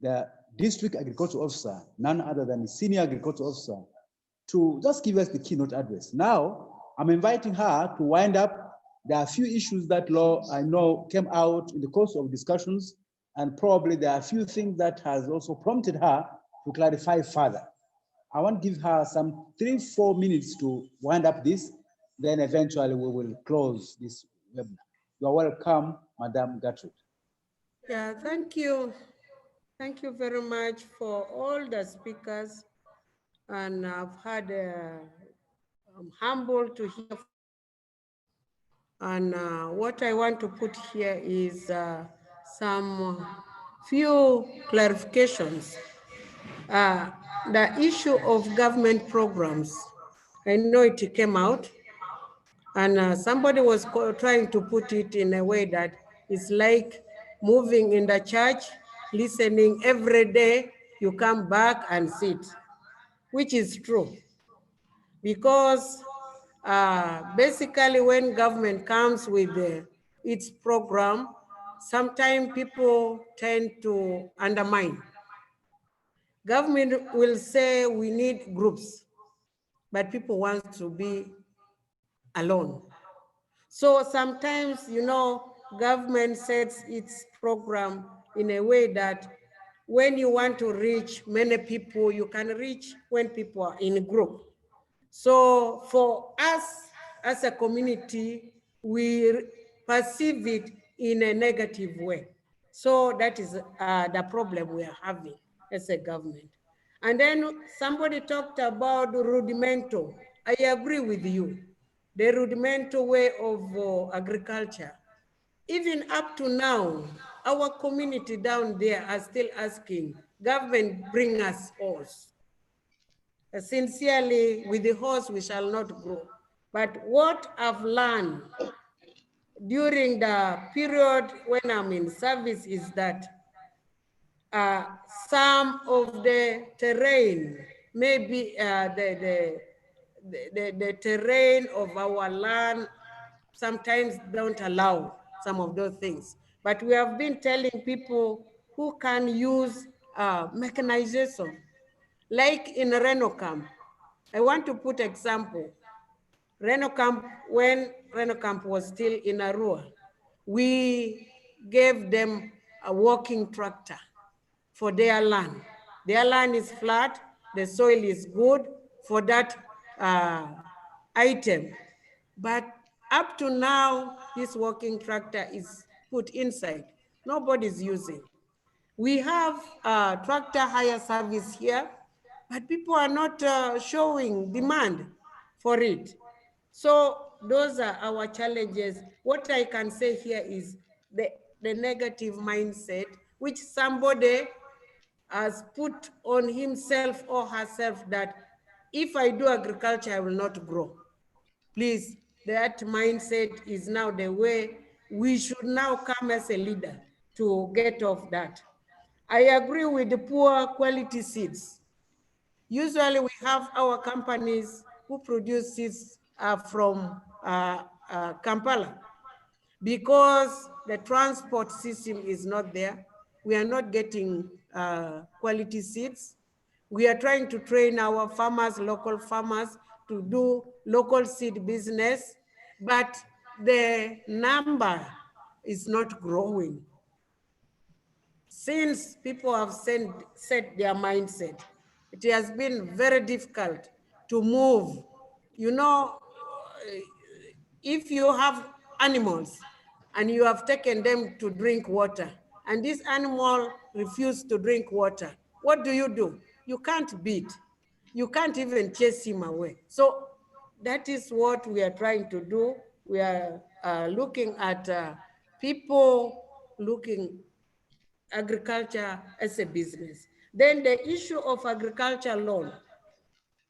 Speaker 2: the district agriculture officer, none other than the senior agriculture officer, to just give us the keynote address. Now, I'm inviting her to wind up. There are a few issues that I know came out in the course of discussions, and probably there are a few things that has also prompted her to clarify further. I want to give her some 3-4 minutes to wind up this, then eventually we will close this webinar. You are welcome, Madam Gertrude.
Speaker 5: Yeah, thank you. Thank you very much for all the speakers. And I've had, I'm humbled to hear from you. And what I want to put here is some few clarifications. The issue of government programs, I know it came out, and somebody was trying to put it in a way that it's like moving in the church, listening every day, you come back and sit, which is true. Because basically when government comes with its program, sometimes people tend to undermine. Government will say we need groups, but people want to be alone. So sometimes, you know, government sets its program in a way that when you want to reach many people, you can reach when people are in a group. So for us as a community, we perceive it in a negative way. So that is the problem we are having as a government. And then somebody talked about rudimental. I agree with you. The rudimental way of agriculture. Even up to now, our community down there are still asking, government bring us horse. Sincerely, with the horse we shall not grow. But what I've learned during the period when I'm in service is that some of the terrain, maybe the terrain of our land sometimes don't allow some of those things. But we have been telling people who can use mechanization, like in Renocamp. I want to put example. Renocamp, when Renocamp was still in Arua, we gave them a walking tractor for their land. Their land is flat, the soil is good for that item. But up to now, this walking tractor is put inside. Nobody's using. We have a tractor hire service here, but people are not showing demand for it. So those are our challenges. What I can say here is the negative mindset, which somebody has put on himself or herself, that if I do agriculture, I will not grow. Please, that mindset is now the way we should now come as a leader to get off that. I agree with the poor quality seeds. Usually we have our companies who produce seeds from Kampala. Because the transport system is not there, we are not getting quality seeds. We are trying to train our farmers, local farmers, to do local seed business, but the number is not growing. Since people have set their mindset, it has been very difficult to move. You know, if you have animals and you have taken them to drink water, and this animal refuses to drink water, what do? You can't beat. You can't even chase him away. So that is what we are trying to do. We are looking at people looking agriculture as a business. Then the issue of agriculture loan.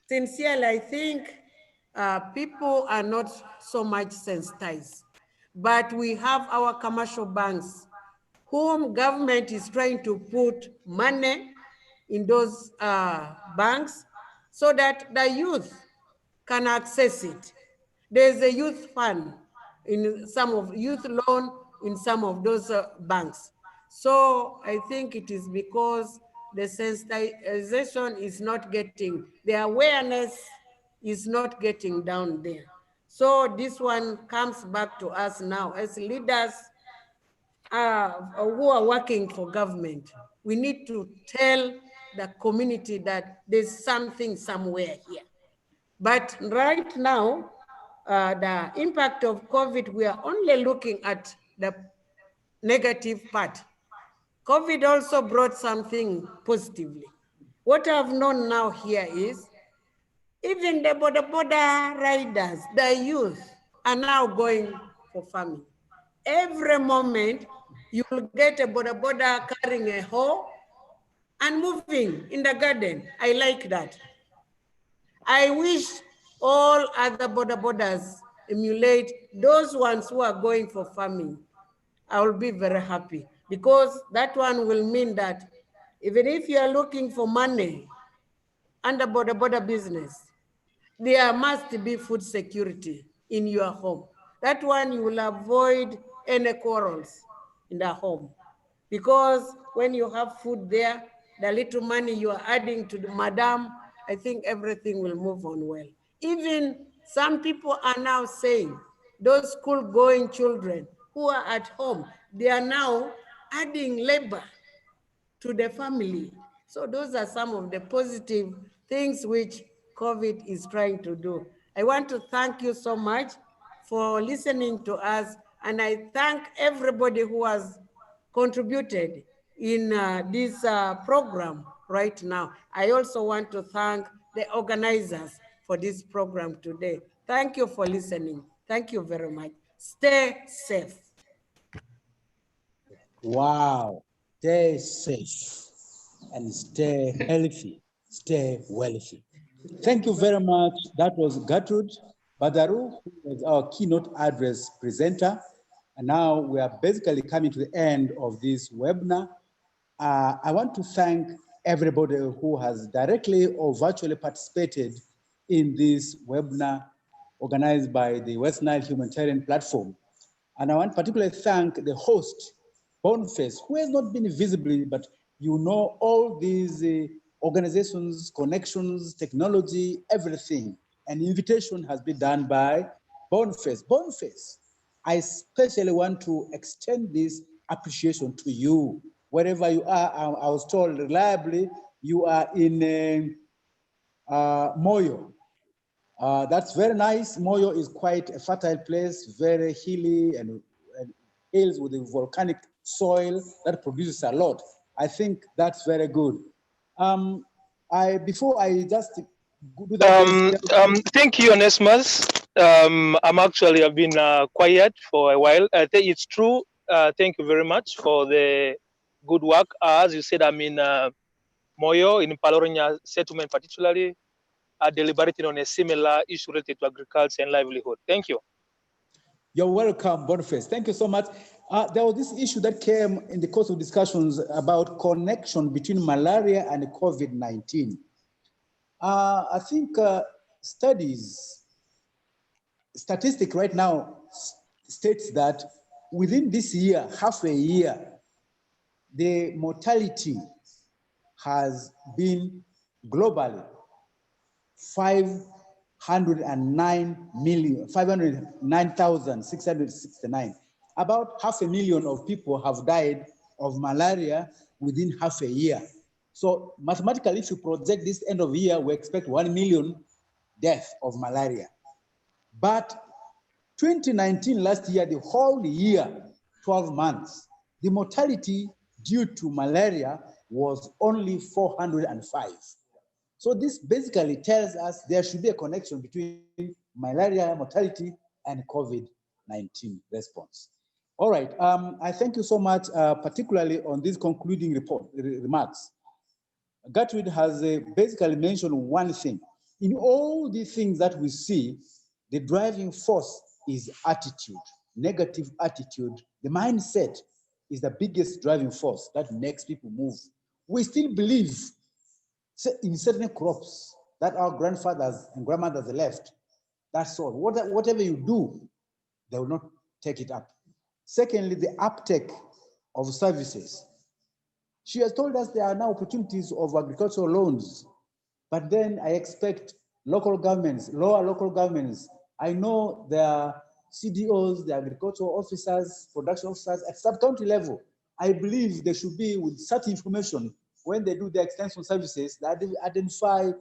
Speaker 5: Sincerely, I think people are not so much sensitized, but we have our commercial banks whom government is trying to put money in those banks so that the youth can access it. There's a youth fund in some of youth loan in some of those banks. So I think it is because the sensitization is not getting, the awareness is not getting down there. So this one comes back to us now as leaders who are working for government. We need to tell the community that there's something somewhere here. But right now, the impact of COVID, we are only looking at the negative part. COVID also brought something positively. What I've known now here is even the border riders, the youth, are now going for farming. Every moment, you will get a border carrying a hoe and moving in the garden. I like that. I wish all other borders emulate those ones who are going for farming. I will be very happy because that one will mean that even if you are looking for money under border business, there must be food security in your home. That one you will avoid any quarrels in the home. Because when you have food there, the little money you are adding to the madam, I think everything will move on well. Even some people are now saying, those school-going children who are at home, they are now adding labor to the family. So those are some of the positive things which COVID is trying to do. I want to thank you so much for listening to us, and I thank everybody who has contributed in this program right now. I also want to thank the organizers for this program today. Thank you for listening. Thank you very much. Stay safe.
Speaker 2: Wow, stay safe and stay healthy, stay wealthy. Thank you very much. That was Gertrude Badaru, who was our keynote address presenter. And now we are basically coming to the end of this webinar. I want to thank everybody who has directly or virtually participated in this webinar organized by the West Nile Humanitarian Platform. And I want to particularly thank the host, Boniface, who has not been visibly, but you know all these organizations, connections, technology, everything. An invitation has been done by Boniface. Boniface, I especially want to extend this appreciation to you. Wherever you are, I was told reliably, you are in Moyo. That's very nice. Moyo is quite a fertile place, very hilly and hills with a volcanic soil that produces a lot. I think that's very good. Before I just do that.
Speaker 12: Thank you, Onesimus. I've been quiet for a while. I think it's true. Thank you very much for the good work. As you said, I'm in Moyo, in Paloronya settlement, particularly deliberating on a similar issue related to agriculture and livelihood. Thank you.
Speaker 2: You're welcome, Boniface. Thank you so much. There was this issue that came in the course of discussions about connection between malaria and COVID-19. I think statistic right now states that within this year, half a year, the mortality has been globally 509,669. About 500,000 of people have died of malaria within half a year. So mathematically, if you project this end of year, we expect 1 million deaths of malaria. But 2019, last year, the whole year, 12 months, the mortality due to malaria was only 405. So this basically tells us there should be a connection between malaria mortality and COVID-19 response. All right, I thank you so much, particularly on these concluding remarks. Gertrude has basically mentioned one thing. In all the things that we see, the driving force is attitude, negative attitude. The mindset is the biggest driving force that makes people move. We still believe in certain crops that our grandfathers and grandmothers left. That's all. Whatever you do, they will not take it up. Secondly, the uptake of services. She has told us there are now opportunities of agricultural loans, but then I expect local governments, lower local governments, I know there are CDOs, the agricultural officers, production officers at sub-county level. I believe they should be with such information when they do their extension services that they identify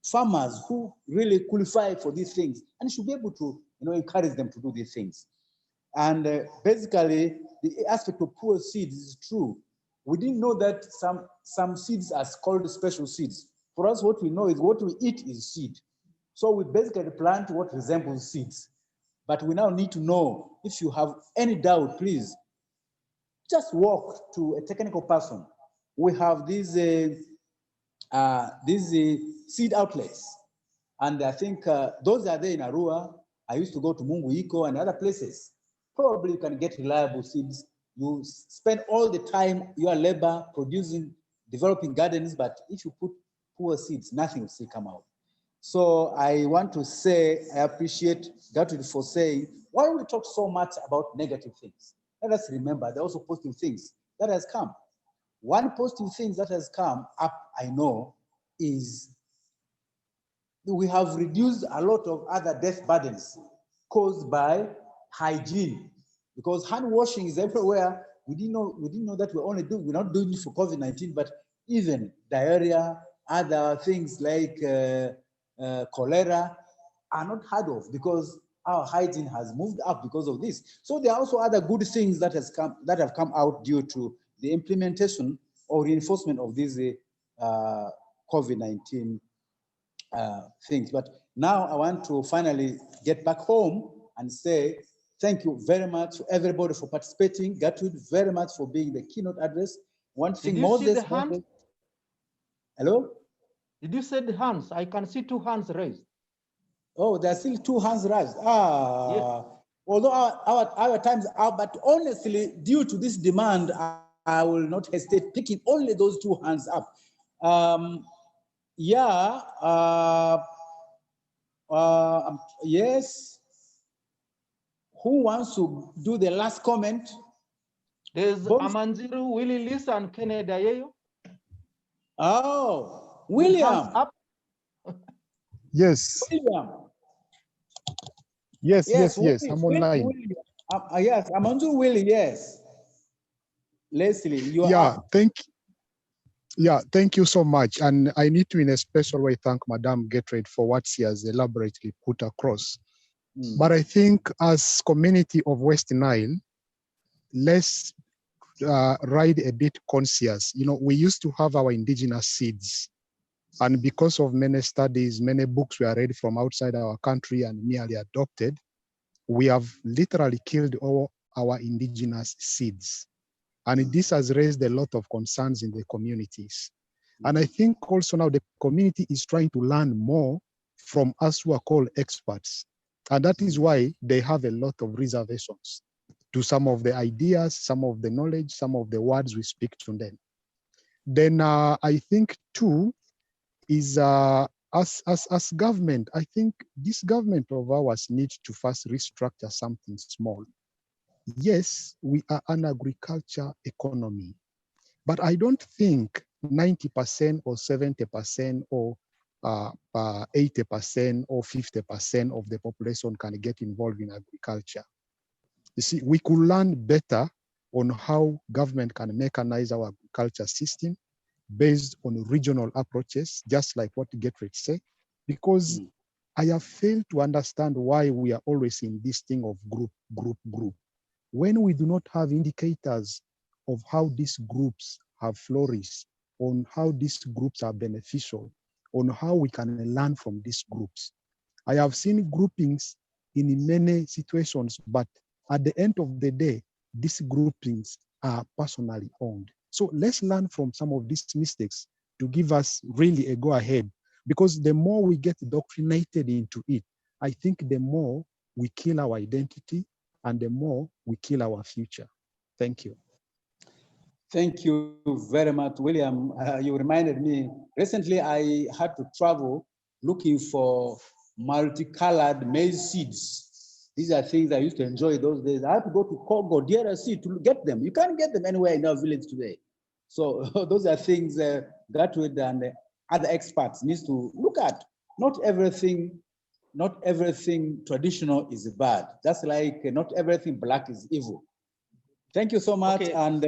Speaker 2: farmers who really qualify for these things and should be able to encourage them to do these things. And basically, the aspect of poor seeds is true. We didn't know that some seeds are called special seeds. For us, what we know is what we eat is seed. So we basically plant what resembles seeds. But we now need to know, if you have any doubt, please, just walk to a technical person. We have these seed outlets. And I think those are there in Arua. I used to go to Munguiko and other places. Probably you can get reliable seeds. You spend all the time, your labor producing, developing gardens, but if you put poor seeds, nothing will still come out. So I want to say, I appreciate Gertrude for saying, why do we talk so much about negative things? Let us remember, there are also positive things that has come. One positive thing that has come up, I know, is we have reduced a lot of other death burdens caused by hygiene, because hand washing is everywhere. We didn't know that we're not doing it for COVID-19, but even diarrhea, other things like cholera are not heard of because our hygiene has moved up because of this. So there are also other good things that have come out due to the implementation or reinforcement of these COVID-19 things. But now I want to finally get back home and say thank you very much to everybody for participating. Gertrude, very much for being the keynote address. One thing, Moses. Hello?
Speaker 6: Did you say the hands? I can see 2 hands raised.
Speaker 2: Oh, there are still 2 hands raised.
Speaker 6: Yes.
Speaker 2: Although our times are, but honestly, due to this demand, I will not hesitate picking only those 2 hands up. Yes. Who wants to do the last comment?
Speaker 6: There's Amanziru, Willie Lisa, and Kennedy Ayeyo.
Speaker 2: Oh,
Speaker 6: With hands
Speaker 2: William.
Speaker 6: up.
Speaker 4: Yes.
Speaker 2: William.
Speaker 4: Yes,
Speaker 2: Yes,
Speaker 4: I'm online.
Speaker 2: William. Yes, I'm on to Willie, yes. Leslie, you are up.
Speaker 4: Thank you so much. And I need to, in a special way, thank Madame Gertrude for what she has elaborately put across. But I think as community of West Nile, let's ride a bit conscious. You know, we used to have our indigenous seeds. And because of many studies, many books were read from outside our country and merely adopted, we have literally killed all our indigenous seeds. And this has raised a lot of concerns in the communities. And I think also now the community is trying to learn more from us who are called experts. And that is why they have a lot of reservations to some of the ideas, some of the knowledge, some of the words we speak to them. Then I think too is as government, I think this government of ours needs to first restructure something small. Yes, we are an agriculture economy, but I don't think 90% or 70% or 80% or 50% of the population can get involved in agriculture. You see, we could learn better on how government can mechanize our agriculture system based on regional approaches, just like what Gertrude said, because I have failed to understand why we are always in this thing of group. When we do not have indicators of how these groups have flourished, on how these groups are beneficial, on how we can learn from these groups. I have seen groupings in many situations, but at the end of the day, these groupings are personally owned. So let's learn from some of these mistakes to give us really a go ahead, because the more we get indoctrinated into it, I think the more we kill our identity and the more we kill our future. Thank you.
Speaker 2: Thank you very much, William. You reminded me, recently I had to travel looking for multicolored maize seeds. These are things I used to enjoy those days. I had to go to Congo, DRC to get them. You can't get them anywhere in our village today. So those are things Gertrude and other experts need to look at. Not everything traditional is bad. Just like not everything black is evil. Thank you so much. Okay. And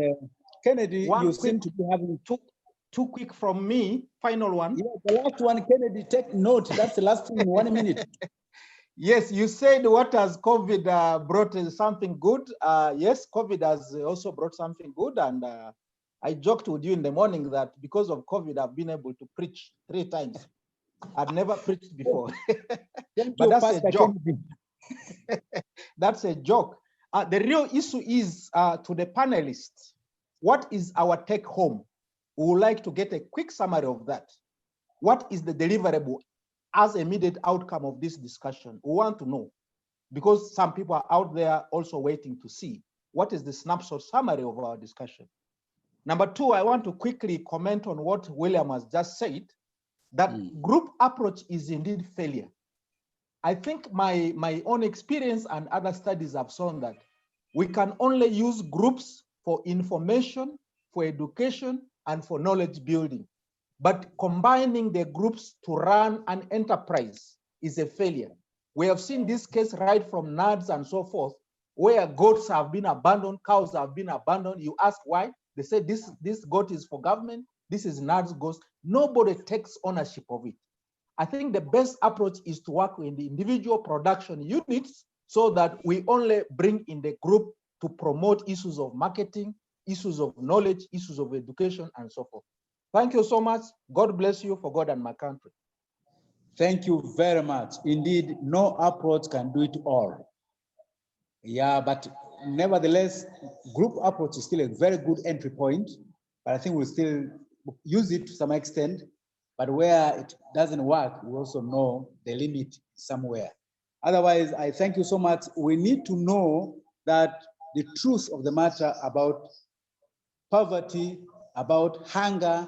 Speaker 2: Kennedy, you seem to be having
Speaker 6: too quick from me. Final one.
Speaker 2: Yeah, the last one, Kennedy, take note. That's the last thing in 1 minute.
Speaker 6: Yes, you said what has COVID brought is something good. Yes, COVID has also brought something good. And I joked with you in the morning that because of COVID, I've been able to preach 3 times. I've never preached before. But that's a joke. That's a joke. The real issue is to the panelists. What is our take home? We would like to get a quick summary of that. What is the deliverable as immediate outcome of this discussion? We want to know, because some people are out there also waiting to see what is the snapshot summary of our discussion. Number 2, I want to quickly comment on what William has just said, that group approach is indeed failure. I think my own experience and other studies have shown that we can only use groups for information, for education, and for knowledge building. But combining the groups to run an enterprise is a failure. We have seen this case right from NADS and so forth, where goats have been abandoned, cows have been abandoned. You ask why? They say this goat is for government, this is NADS goats. Nobody takes ownership of it. I think the best approach is to work with the individual production units so that we only bring in the group to promote issues of marketing, issues of knowledge, issues of education, and so forth. Thank you so much. God bless you for God and my country.
Speaker 2: Thank you very much. Indeed, no approach can do it all. Yeah, but nevertheless, group approach is still a very good entry point, but I think we'll still use it to some extent. But where it doesn't work, we also know the limit somewhere. Otherwise, I thank you so much. We need to know that the truth of the matter about poverty, about hunger,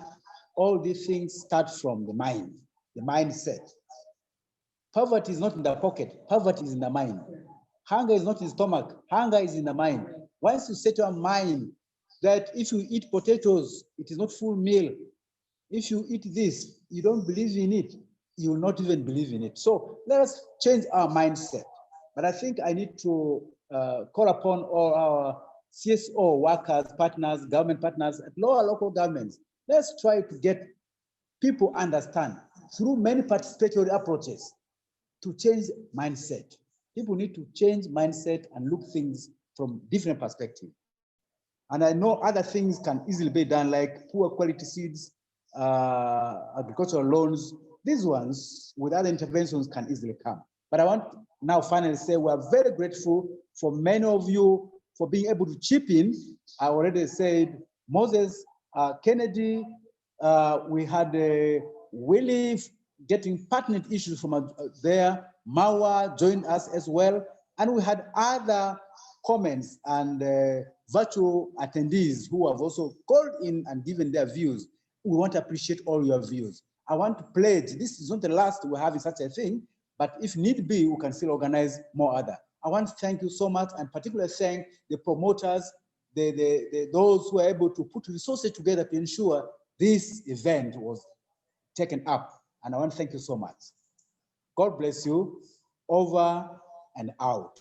Speaker 2: all these things start from the mind, the mindset. Poverty is not in the pocket, poverty is in the mind. Hunger is not in the stomach, hunger is in the mind. Once you set your mind that if you eat potatoes, it is not full meal, If you eat this, you don't believe in it, you will not even believe in it. So let us change our mindset. But I think I need to call upon all our CSO workers, partners, government partners, at lower local governments. Let's try to get people understand through many participatory approaches to change mindset. People need to change mindset and look things from different perspectives. And I know other things can easily be done, like poor quality seeds, agricultural loans. These ones, with other interventions, can easily come. But I want now finally say we are very grateful for many of you for being able to chip in. I already said Moses, Kennedy, we had Willie getting pertinent issues from there. Mawa joined us as well. And we had other comments and virtual attendees who have also called in and given their views. We want to appreciate all your views. I want to pledge, this is not the last we're having such a thing, but if need be, we can still organize more other. I want to thank you so much, and particularly thank the promoters, those who are able to put resources together to ensure this event was taken up. And I want to thank you so much. God bless you. Over and out.